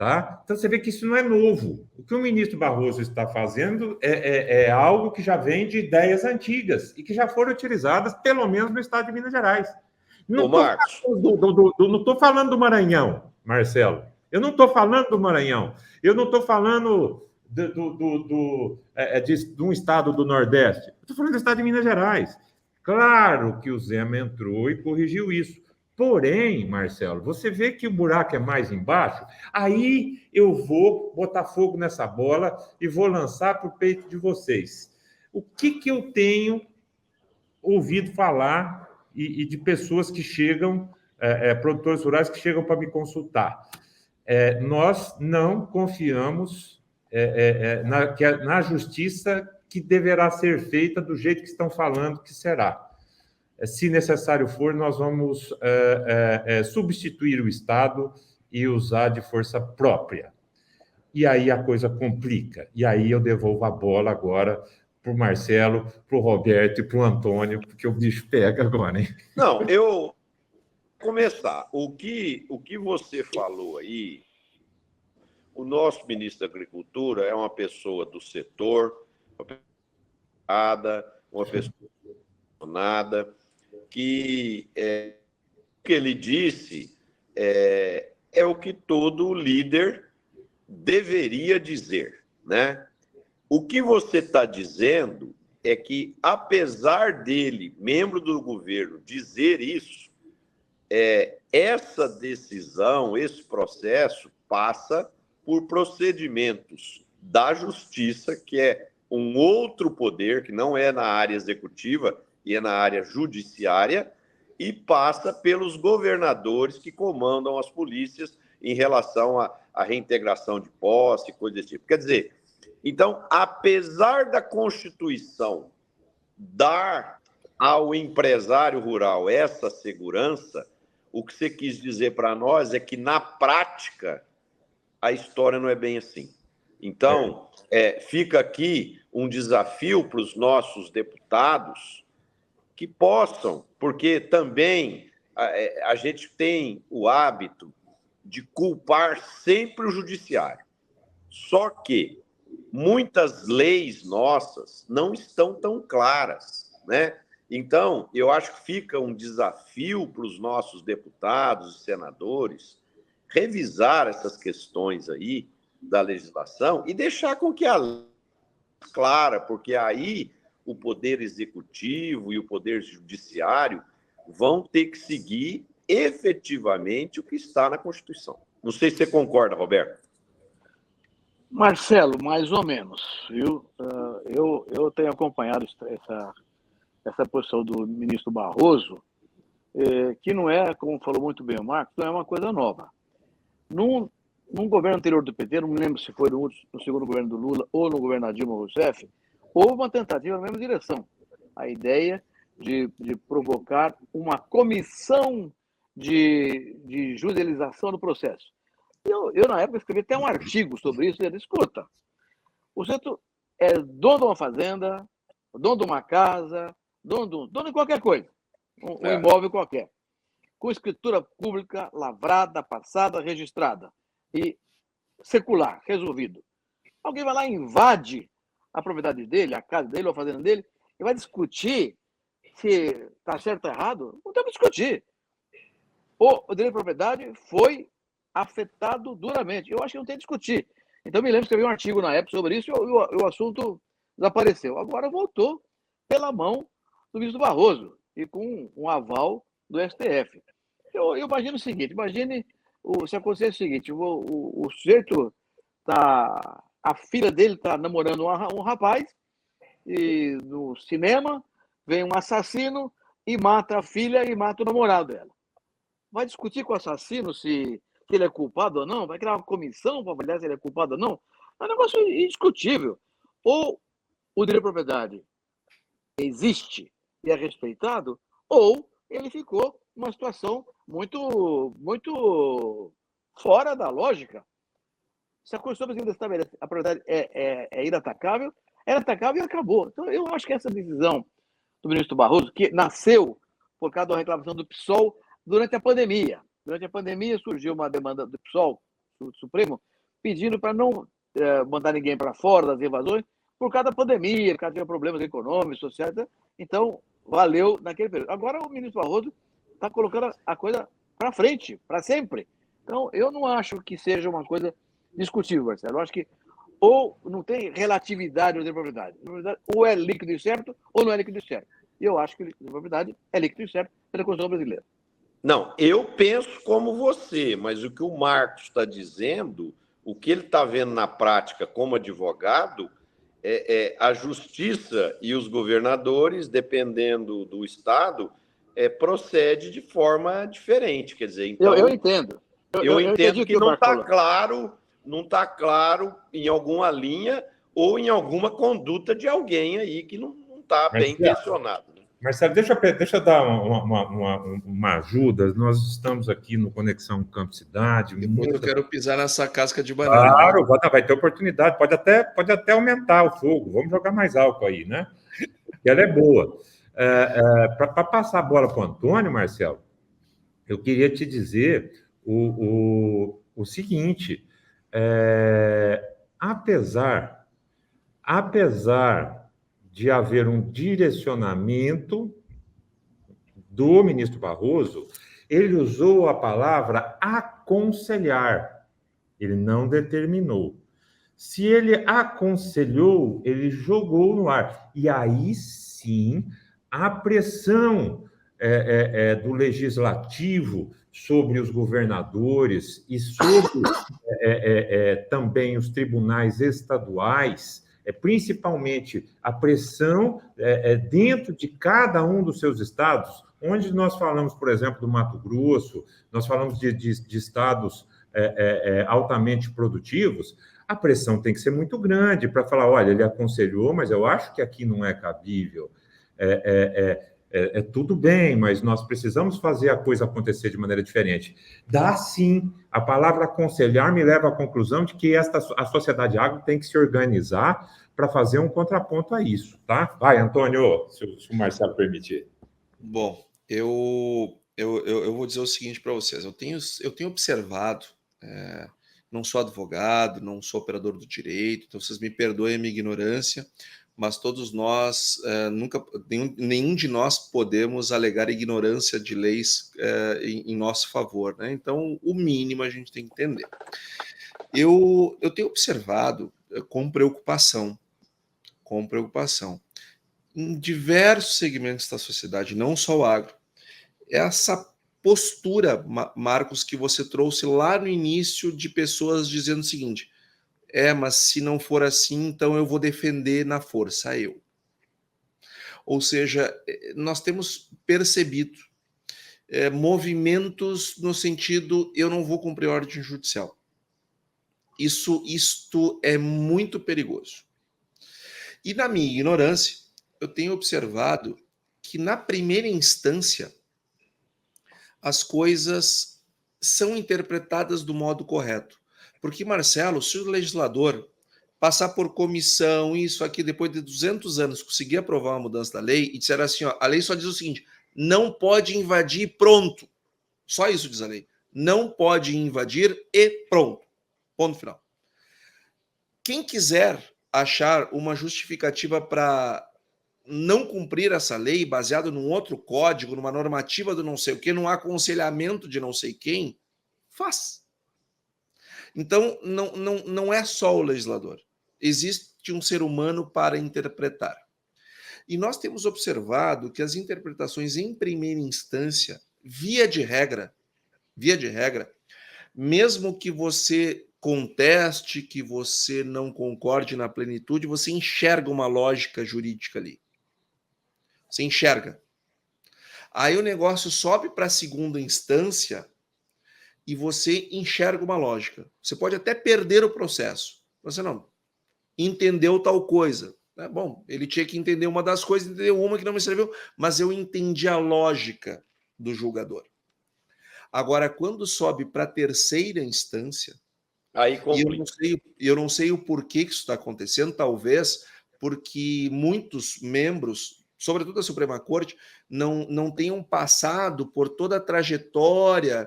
Tá? Então, você vê que isso não é novo. O que o ministro Barroso está fazendo é algo que já vem de ideias antigas e que já foram utilizadas, pelo menos, no estado de Minas Gerais. Não estou falando do Maranhão, Marcelo. Eu não estou falando do Maranhão. Eu não estou falando de um estado do Nordeste. Estou falando do estado de Minas Gerais. Claro que o Zema entrou e corrigiu isso. Porém, Marcelo, você vê que o buraco é mais embaixo, aí eu vou botar fogo nessa bola e vou lançar para o peito de vocês. O que eu tenho ouvido falar e de pessoas que chegam, produtores rurais que chegam para me consultar? Nós não confiamos na justiça que deverá ser feita do jeito que estão falando que será. Se necessário for, nós vamos substituir o Estado e usar de força própria. E aí a coisa complica. E aí eu devolvo a bola agora para o Marcelo, para o Roberto e para o Antônio, porque o bicho pega agora, hein? Não, eu começar. O que você falou aí, o nosso ministro da Agricultura é uma pessoa do setor, uma pessoa nada, que o que ele disse é o que todo líder deveria dizer, né? O que você está dizendo é que, apesar dele, membro do governo, dizer isso, essa decisão, esse processo passa por procedimentos da justiça, que é um outro poder, que não é na área executiva, e é na área judiciária, e passa pelos governadores que comandam as polícias em relação à reintegração de posse, coisa desse tipo. Quer dizer, então, apesar da Constituição dar ao empresário rural essa segurança, o que você quis dizer para nós é que, na prática, a história não é bem assim. Então, fica aqui um desafio para os nossos deputados que possam, porque também a gente tem o hábito de culpar sempre o judiciário. Só que muitas leis nossas não estão tão claras, né? Então, eu acho que fica um desafio para os nossos deputados e senadores revisar essas questões aí da legislação e deixar com que a lei seja clara, porque aí o Poder Executivo e o Poder Judiciário vão ter que seguir efetivamente o que está na Constituição. Não sei se você concorda, Roberto. Marcelo, mais ou menos, viu? Eu tenho acompanhado essa posição do ministro Barroso, que não é, como falou muito bem o Marcos, não é uma coisa nova. Num governo anterior do PT, não me lembro se foi no segundo governo do Lula ou no governo da Dilma Rousseff, houve uma tentativa na mesma direção. A ideia de provocar uma comissão de judicialização do processo. Eu, na época, escrevi até um artigo sobre isso, e disse, escuta, o centro é dono de uma fazenda, dono de uma casa, dono de qualquer coisa, um imóvel qualquer, com escritura pública, lavrada, passada, registrada, e secular, resolvido. Alguém vai lá e invade a propriedade dele, a casa dele ou a fazenda dele, e vai discutir se está certo ou errado? Não tem que discutir. O direito de propriedade foi afetado duramente. Eu acho que não tem que discutir. Então, me lembro que escrevi um artigo na época sobre isso e o assunto desapareceu. Agora voltou pela mão do ministro Barroso e com um aval do STF. Eu imagino o seguinte, se acontecer o seguinte, o sujeito a filha dele está namorando um rapaz e no cinema vem um assassino e mata a filha e mata o namorado dela. Vai discutir com o assassino se ele é culpado ou não? Vai criar uma comissão para avaliar se ele é culpado ou não? É um negócio indiscutível. Ou o direito de propriedade existe e é respeitado, ou ele ficou numa situação muito, muito fora da lógica. Se a Constituição brasileira estabelece a propriedade é inatacável e acabou. Então, eu acho que essa decisão do ministro Barroso, que nasceu por causa da reclamação do PSOL durante a pandemia. Durante a pandemia surgiu uma demanda do PSOL, do Supremo, pedindo para não mandar ninguém para fora das invasões por causa da pandemia, por causa de problemas econômicos, sociais. Então, valeu naquele período. Agora o ministro Barroso está colocando a coisa para frente, para sempre. Então, eu não acho que seja uma coisa discutível, Marcelo. Eu acho que ou não tem relatividade ou tem propriedade. Ou é líquido e certo, ou não é líquido e certo. E eu acho que líquido e propriedade é líquido e certo pela Constituição brasileira. Não, eu penso como você, mas o que o Marcos está dizendo, o que ele está vendo na prática como advogado, a justiça e os governadores, dependendo do Estado, procede de forma diferente. Quer dizer, então. Eu entendo. Eu entendo que não está claro. Não está claro em alguma linha ou em alguma conduta de alguém aí que não está bem intencionado. Né? Marcelo, deixa eu dar uma ajuda. Nós estamos aqui no Conexão Campo Cidade. Depois eu quero pisar nessa casca de banana. Claro, vai ter oportunidade. Pode até aumentar o fogo. Vamos jogar mais álcool aí, né? Que ela é boa. Para passar a bola para o Antônio, Marcelo, eu queria te dizer o seguinte... apesar de haver um direcionamento do ministro Barroso, ele usou a palavra aconselhar, ele não determinou. Se ele aconselhou, ele jogou no ar. E aí sim, a pressão do legislativo sobre os governadores e sobre também os tribunais estaduais, principalmente a pressão dentro de cada um dos seus estados, onde nós falamos, por exemplo, do Mato Grosso, nós falamos de estados altamente produtivos, a pressão tem que ser muito grande para falar, olha, ele aconselhou, mas eu acho que aqui não é cabível. Tudo bem, mas nós precisamos fazer a coisa acontecer de maneira diferente. Dá sim. A palavra aconselhar me leva à conclusão de que a sociedade agro tem que se organizar para fazer um contraponto a isso, tá? Vai, Antônio, se o Marcelo permitir. Bom, eu vou dizer o seguinte para vocês. Eu tenho observado, não sou advogado, não sou operador do direito, então vocês me perdoem a minha ignorância, mas todos nós, nenhum de nós podemos alegar ignorância de leis em nosso favor, né? Então, o mínimo a gente tem que entender. Eu tenho observado com preocupação, em diversos segmentos da sociedade, não só o agro, essa postura, Marcos, que você trouxe lá no início de pessoas dizendo o seguinte: mas se não for assim, então eu vou defender na força eu. Ou seja, nós temos percebido movimentos no sentido, eu não vou cumprir ordem judicial. Isto é muito perigoso. E na minha ignorância, eu tenho observado que na primeira instância as coisas são interpretadas do modo correto. Porque, Marcelo, se o legislador passar por comissão, isso aqui, depois de 200 anos, conseguir aprovar uma mudança da lei e disser assim, ó, a lei só diz o seguinte, não pode invadir, pronto. Só isso diz a lei. Não pode invadir e pronto. Ponto final. Quem quiser achar uma justificativa para não cumprir essa lei, baseado num outro código, numa normativa do não sei o quê, num aconselhamento de não sei quem, faz. Então, não é só o legislador. Existe um ser humano para interpretar. E nós temos observado que as interpretações em primeira instância, via de regra, mesmo que você conteste, que você não concorde na plenitude, você enxerga uma lógica jurídica ali. Você enxerga. Aí o negócio sobe para a segunda instância e você enxerga uma lógica. Você pode até perder o processo. Você não entendeu tal coisa. Bom, ele tinha que entender uma das coisas, entendeu uma que não me serviu, mas eu entendi a lógica do julgador. Agora, quando sobe para a terceira instância, aí eu não sei o porquê que isso está acontecendo, talvez porque muitos membros sobretudo a Suprema Corte, não tenham passado por toda a trajetória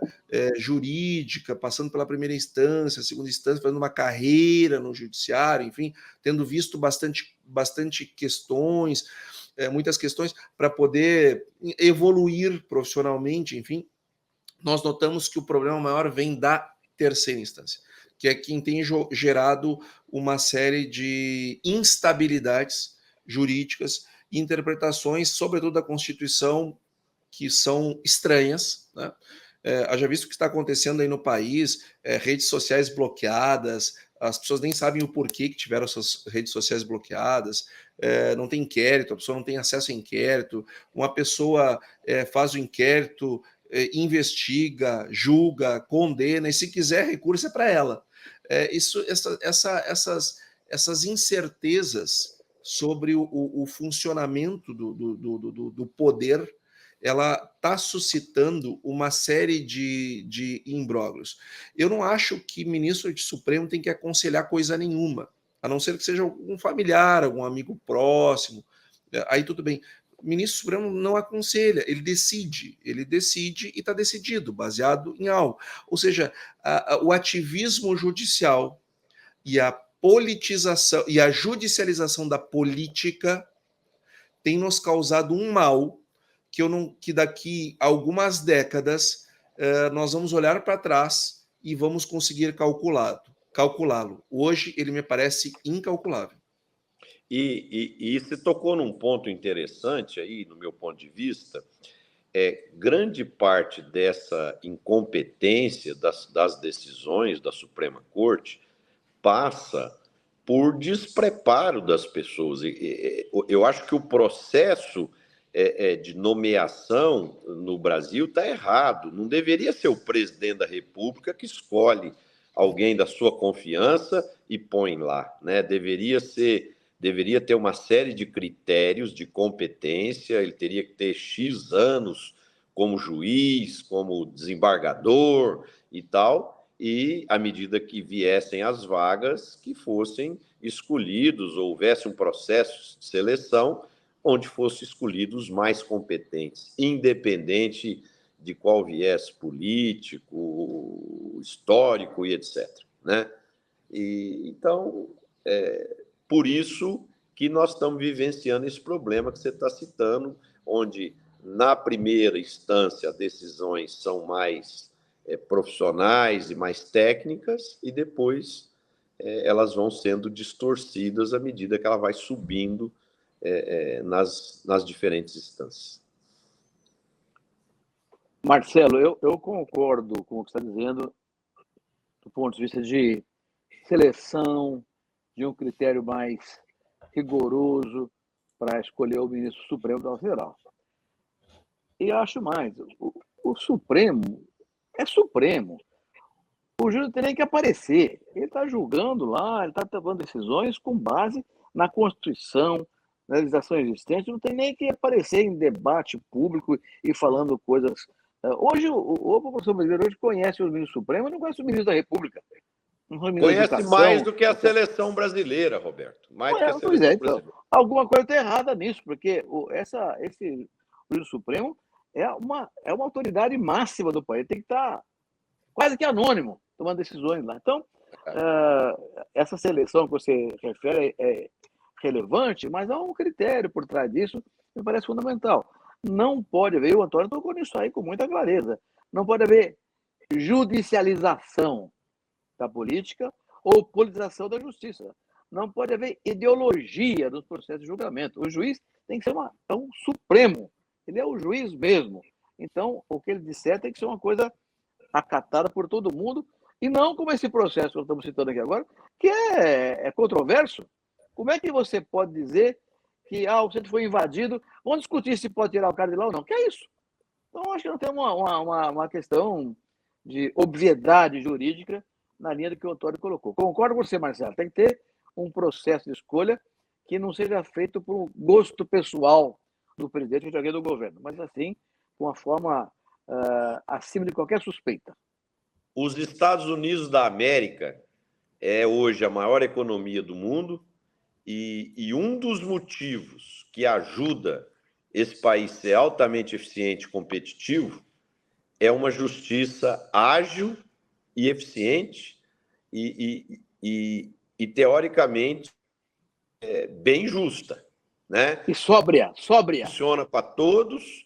jurídica, passando pela primeira instância, segunda instância, fazendo uma carreira no judiciário, enfim, tendo visto bastante questões, muitas questões para poder evoluir profissionalmente, enfim. Nós notamos que o problema maior vem da terceira instância, que é quem tem gerado uma série de instabilidades jurídicas e interpretações, sobretudo da Constituição, que são estranhas, né? Haja visto o que está acontecendo aí no país, redes sociais bloqueadas, as pessoas nem sabem o porquê que tiveram essas redes sociais bloqueadas, não tem inquérito, a pessoa não tem acesso a inquérito, uma pessoa faz o inquérito, investiga, julga, condena, e se quiser recurso é para ela. Essas incertezas sobre o funcionamento do poder, ela está suscitando uma série de imbróglios. Eu não acho que ministro de Supremo tem que aconselhar coisa nenhuma, a não ser que seja algum familiar, algum amigo próximo, aí tudo bem. O ministro Supremo não aconselha, ele decide e está decidido, baseado em algo. Ou seja, o ativismo judicial e a politização e a judicialização da política tem nos causado um mal que daqui a algumas décadas nós vamos olhar para trás e vamos conseguir calculá-lo. Hoje ele me parece incalculável. E você tocou num ponto interessante aí, no meu ponto de vista, grande parte dessa incompetência das decisões da Suprema Corte passa por despreparo das pessoas. Eu acho que o processo de nomeação no Brasil está errado. Não deveria ser o presidente da República que escolhe alguém da sua confiança e põe lá, né? Deveria ter uma série de critérios de competência, ele teria que ter X anos como juiz, como desembargador e tal, e à medida que viessem as vagas, que fossem escolhidos, ou houvesse um processo de seleção onde fossem escolhidos os mais competentes, independente de qual viés político, histórico e etc., né? Então, por isso que nós estamos vivenciando esse problema que você está citando, onde, na primeira instância, as decisões são mais profissionais e mais técnicas, e depois elas vão sendo distorcidas à medida que ela vai subindo nas diferentes instâncias. Marcelo, eu concordo com o que você está dizendo do ponto de vista de seleção, de um critério mais rigoroso para escolher o ministro Supremo da Federal. E acho mais, o Supremo é Supremo. O júri tem que aparecer. Ele está julgando lá, ele está tomando decisões com base na Constituição, na legislação existente, não tem nem que aparecer em debate público e falando coisas. Hoje, a população brasileira hoje conhece o ministro Supremo, não conhece o ministro da República. Conhece mais do que a seleção brasileira, Roberto. Mais do que a seleção brasileira. Então, alguma coisa está errada nisso, porque esse juiz Supremo é uma autoridade máxima do país. Tem que estar quase que anônimo, tomando decisões lá. Então, essa seleção que você refere é relevante, mas há um critério por trás disso que me parece fundamental. Não pode haver, o Antônio tocou nisso aí com muita clareza, não pode haver judicialização da política ou politização da justiça. Não pode haver ideologia dos processos de julgamento. O juiz tem que ser um supremo. Ele é o juiz mesmo. Então, o que ele disser tem que ser uma coisa acatada por todo mundo, e não como esse processo que nós estamos citando aqui agora, que é controverso. Como é que você pode dizer que o centro foi invadido? Vamos discutir se pode tirar o cara de lá ou não. Que é isso? Então, acho que não tem uma questão de obviedade jurídica na linha do que o Antônio colocou. Concordo com você, Marcelo. Tem que ter um processo de escolha que não seja feito por gosto pessoal do presidente ou de alguém do governo, mas assim, com uma forma acima de qualquer suspeita. Os Estados Unidos da América é hoje a maior economia do mundo, e um dos motivos que ajuda esse país ser altamente eficiente e competitivo é uma justiça ágil e eficiente e teoricamente, bem justa, né? E sóbria. Funciona para todos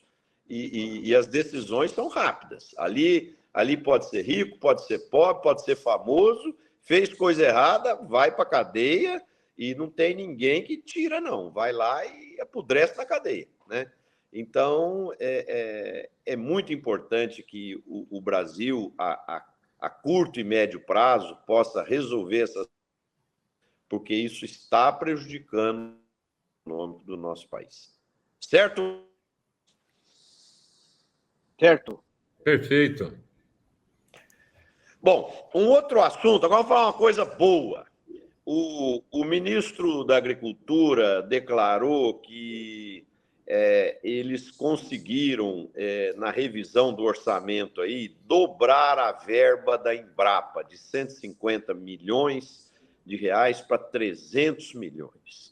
e as decisões são rápidas. Ali pode ser rico, pode ser pobre, pode ser famoso, fez coisa errada, vai para a cadeia e não tem ninguém que tira, não. Vai lá e apodrece na cadeia, né? Então, é muito importante que o Brasil, a curto e médio prazo, possa resolver essas, porque isso está prejudicando o econômico do nosso país. Certo? Certo. Perfeito. Bom, um outro assunto, agora vou falar uma coisa boa. O ministro da Agricultura declarou que eles conseguiram, na revisão do orçamento, aí, dobrar a verba da Embrapa de 150 milhões de reais para 300 milhões.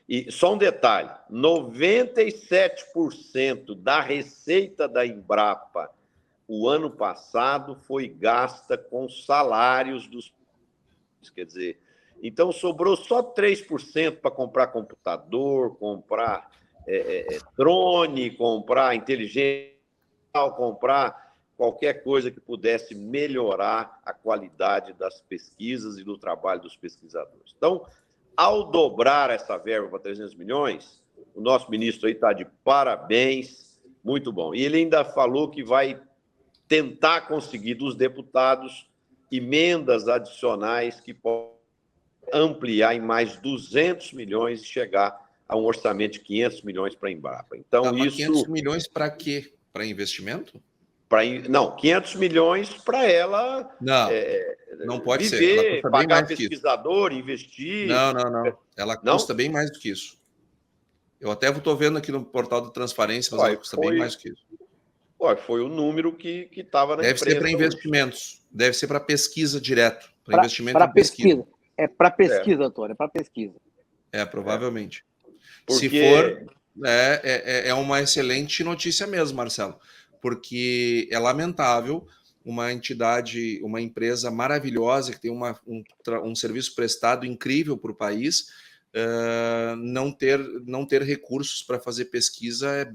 E só um detalhe, 97% da receita da Embrapa o ano passado foi gasta com salários dos... Quer dizer, então sobrou só 3% para comprar computador, comprar drone, comprar inteligência, comprar qualquer coisa que pudesse melhorar a qualidade das pesquisas e do trabalho dos pesquisadores. Então, ao dobrar essa verba para 300 milhões, o nosso ministro aí está de parabéns, muito bom. E ele ainda falou que vai tentar conseguir dos deputados emendas adicionais que podem ampliar em mais 200 milhões e chegar a um orçamento de 500 milhões para a Embrapa. Então, isso... 500 isso... milhões para quê? Para investimento? Não, 500 milhões para ela não pode viver, ser. pagar pesquisador, investir. Não. Ela custa bem mais do que isso. Eu até estou vendo aqui no portal da Transparência, mas ela custa bem mais do que isso. Foi o número que estava na imprensa. Deve ser para investimentos, deve ser para pesquisa direto. Para investimento em pesquisa. É para pesquisa, Antônio, é para pesquisa. Provavelmente. Porque... Se for, é uma excelente notícia mesmo, Marcelo, porque é lamentável uma entidade, uma empresa maravilhosa, que tem um serviço prestado incrível para o país, não ter recursos para fazer pesquisa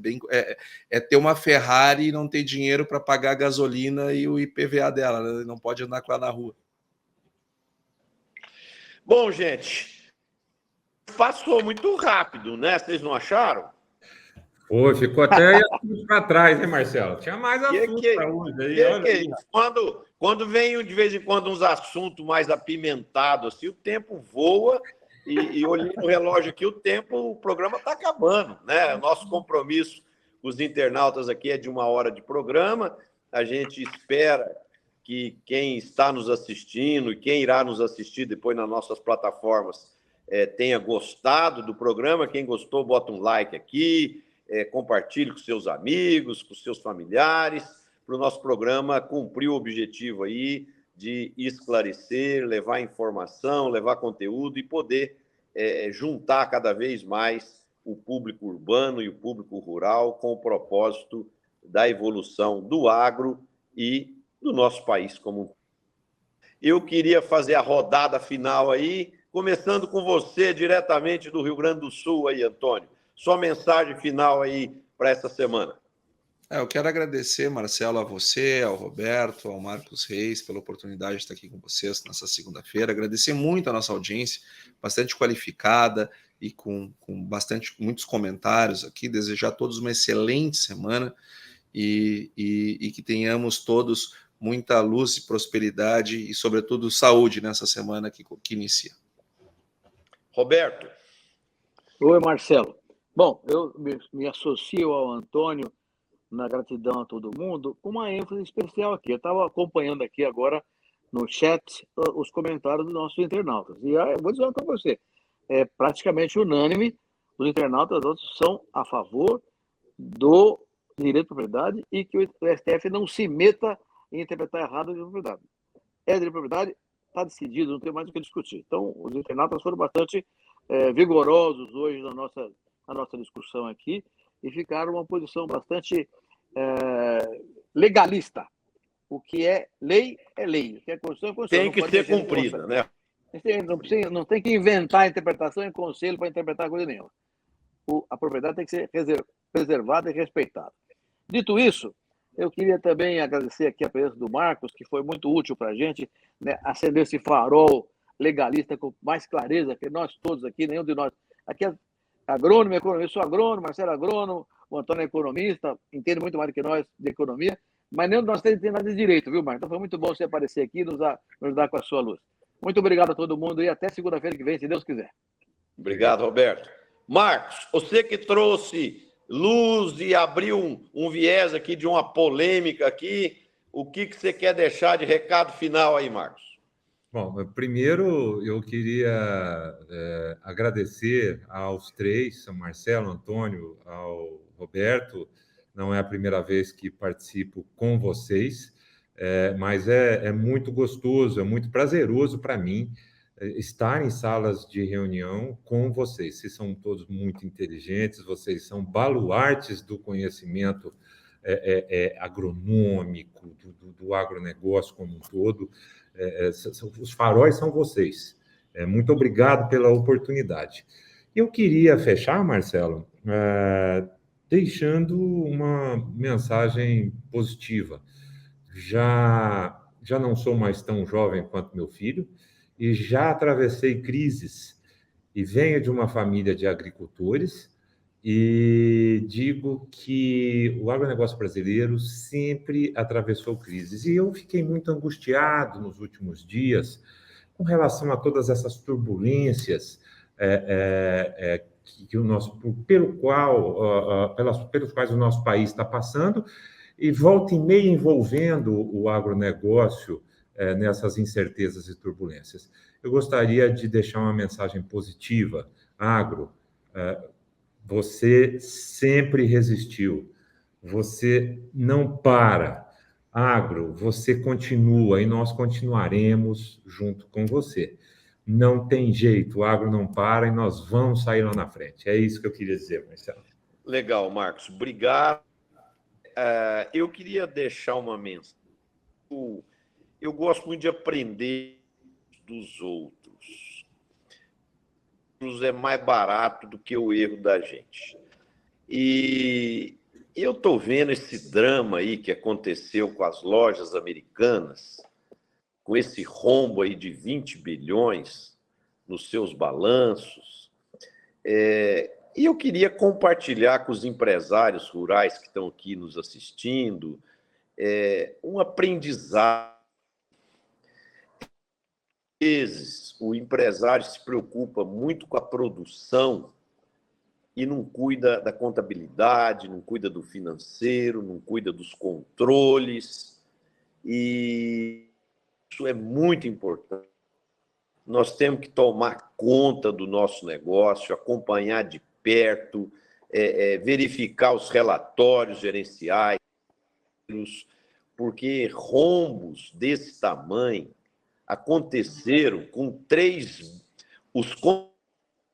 é ter uma Ferrari e não ter dinheiro para pagar a gasolina e o IPVA dela, né? Não pode andar com ela na rua. Bom, gente, passou muito rápido, né? Vocês não acharam? Pô, ficou até para trás, né, Marcelo? Tinha mais assunto para hoje aí. Quando vem de vez em quando uns assuntos mais apimentados, assim, o tempo voa e olhei no relógio aqui, o programa está acabando, né? O nosso compromisso com os internautas aqui é de 1 hora de programa. A gente espera que quem está nos assistindo e quem irá nos assistir depois nas nossas plataformas tenha gostado do programa. Quem gostou, bota um like aqui, compartilhe com seus amigos, com seus familiares, para o nosso programa cumprir o objetivo aí de esclarecer, levar informação, levar conteúdo e poder juntar cada vez mais o público urbano e o público rural com o propósito da evolução do agro e do nosso país como um todo. Eu queria fazer a rodada final aí, começando com você, diretamente do Rio Grande do Sul aí, Antônio. Sua mensagem final aí para essa semana. Eu quero agradecer, Marcelo, a você, ao Roberto, ao Marcos Reis, pela oportunidade de estar aqui com vocês nessa segunda-feira. Agradecer muito a nossa audiência, bastante qualificada e com muitos comentários aqui. Desejar a todos uma excelente semana e que tenhamos todos muita luz e prosperidade e, sobretudo, saúde nessa semana que inicia. Roberto. Oi, Marcelo. Bom, eu me associo ao Antônio na gratidão a todo mundo, com uma ênfase especial aqui. Eu estava acompanhando aqui agora no chat os comentários dos nossos internautas. E eu vou dizer para você, é praticamente unânime, os internautas são a favor do direito de propriedade e que o STF não se meta em interpretar errado a direito de propriedade. É direito de propriedade, está decidido, não tem mais o que discutir. Então, os internautas foram bastante vigorosos hoje na nossa discussão aqui, e ficaram numa posição bastante legalista. O que é lei, o que é Constituição, é Constituição. Tem que ser cumprida, né? Não tem que inventar interpretação em conselho para interpretar coisa nenhuma. A propriedade tem que ser preservada e respeitada. Dito isso, eu queria também agradecer aqui a presença do Marcos, que foi muito útil para a gente, né, acender esse farol legalista com mais clareza que nós todos aqui, nenhum de nós. Aqui é agrônomo, economista, eu sou agrônomo, Marcelo é agrônomo, o Antônio é economista, entende muito mais do que nós de economia, mas nenhum de nós tem nada de direito, viu, Marcos? Então foi muito bom você aparecer aqui e nos dar com a sua luz. Muito obrigado a todo mundo e até segunda-feira que vem, se Deus quiser. Obrigado, Roberto. Marcos, você que trouxe luz e abriu um viés aqui de uma polêmica aqui, o que você quer deixar de recado final aí, Marcos? Bom, primeiro eu queria agradecer aos três, ao Marcelo, ao Antônio, ao Roberto. Não é a primeira vez que participo com vocês, mas é muito gostoso, é muito prazeroso para mim estar em salas de reunião com vocês. Vocês são todos muito inteligentes, vocês são baluartes do conhecimento agronômico, do agronegócio como um todo. Os faróis são vocês. Muito obrigado pela oportunidade. Eu queria fechar, Marcelo, deixando uma mensagem positiva. Já não sou mais tão jovem quanto meu filho e já atravessei crises e venho de uma família de agricultores e digo que o agronegócio brasileiro sempre atravessou crises. E eu fiquei muito angustiado nos últimos dias com relação a todas essas turbulências pelos quais o nosso país está passando, e volta e meia envolvendo o agronegócio nessas incertezas e turbulências. Eu gostaria de deixar uma mensagem positiva. Agro, você sempre resistiu, você não para. Agro, você continua e nós continuaremos junto com você. Não tem jeito, o agro não para e nós vamos sair lá na frente. É isso que eu queria dizer, Marcelo. Legal, Marcos. Obrigado. Eu queria deixar uma mensagem. Eu gosto muito de aprender dos outros. É mais barato do que o erro da gente. E eu estou vendo esse drama aí que aconteceu com as lojas americanas, com esse rombo aí de 20 bilhões nos seus balanços. E eu queria compartilhar com os empresários rurais que estão aqui nos assistindo um aprendizado. Às vezes, o empresário se preocupa muito com a produção e não cuida da contabilidade, não cuida do financeiro, não cuida dos controles. E isso é muito importante. Nós temos que tomar conta do nosso negócio, acompanhar de perto, verificar os relatórios gerenciais, porque rombos desse tamanho aconteceram com os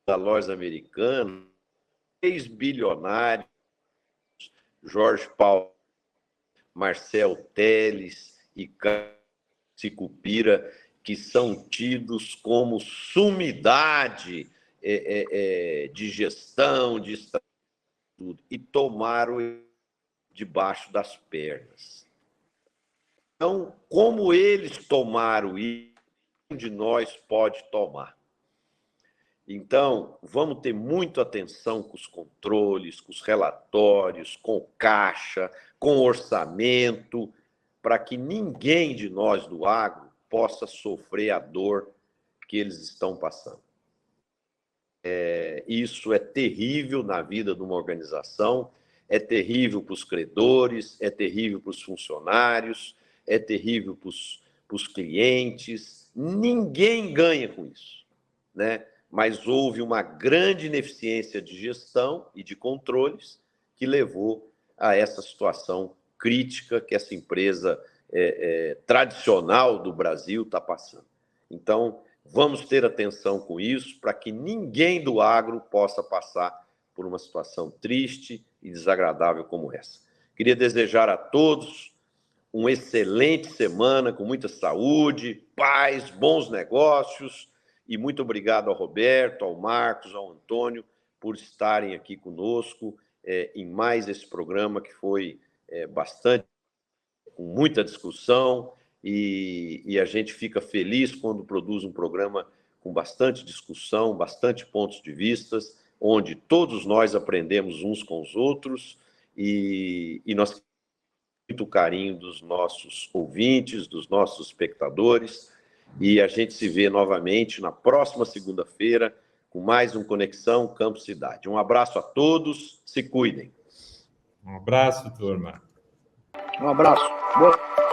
da loja americana, 3 bilionários, Jorge Paulo, Marcel Teles e Sicupira, que são tidos como sumidade de gestão, de tudo, e tomaram debaixo das pernas. Então, como eles tomaram isso, de nós pode tomar. Então, vamos ter muita atenção com os controles, com os relatórios, com o caixa, com o orçamento, para que ninguém de nós do agro possa sofrer a dor que eles estão passando. Isso é terrível na vida de uma organização, é terrível para os credores, é terrível para os funcionários, é terrível para os clientes. Ninguém ganha com isso, né? Mas houve uma grande ineficiência de gestão e de controles que levou a essa situação crítica que essa empresa tradicional do Brasil está passando. Então, vamos ter atenção com isso para que ninguém do agro possa passar por uma situação triste e desagradável como essa. Queria desejar a todos uma excelente semana, com muita saúde, paz, bons negócios, e muito obrigado ao Roberto, ao Marcos, ao Antônio, por estarem aqui conosco em mais esse programa que foi bastante, com muita discussão, e a gente fica feliz quando produz um programa com bastante discussão, bastante pontos de vistas, onde todos nós aprendemos uns com os outros, e nós temos muito carinho dos nossos ouvintes, dos nossos espectadores, e a gente se vê novamente na próxima segunda-feira com mais um Conexão Campo Cidade. Um abraço a todos, se cuidem. Um abraço, turma. Um abraço. Boa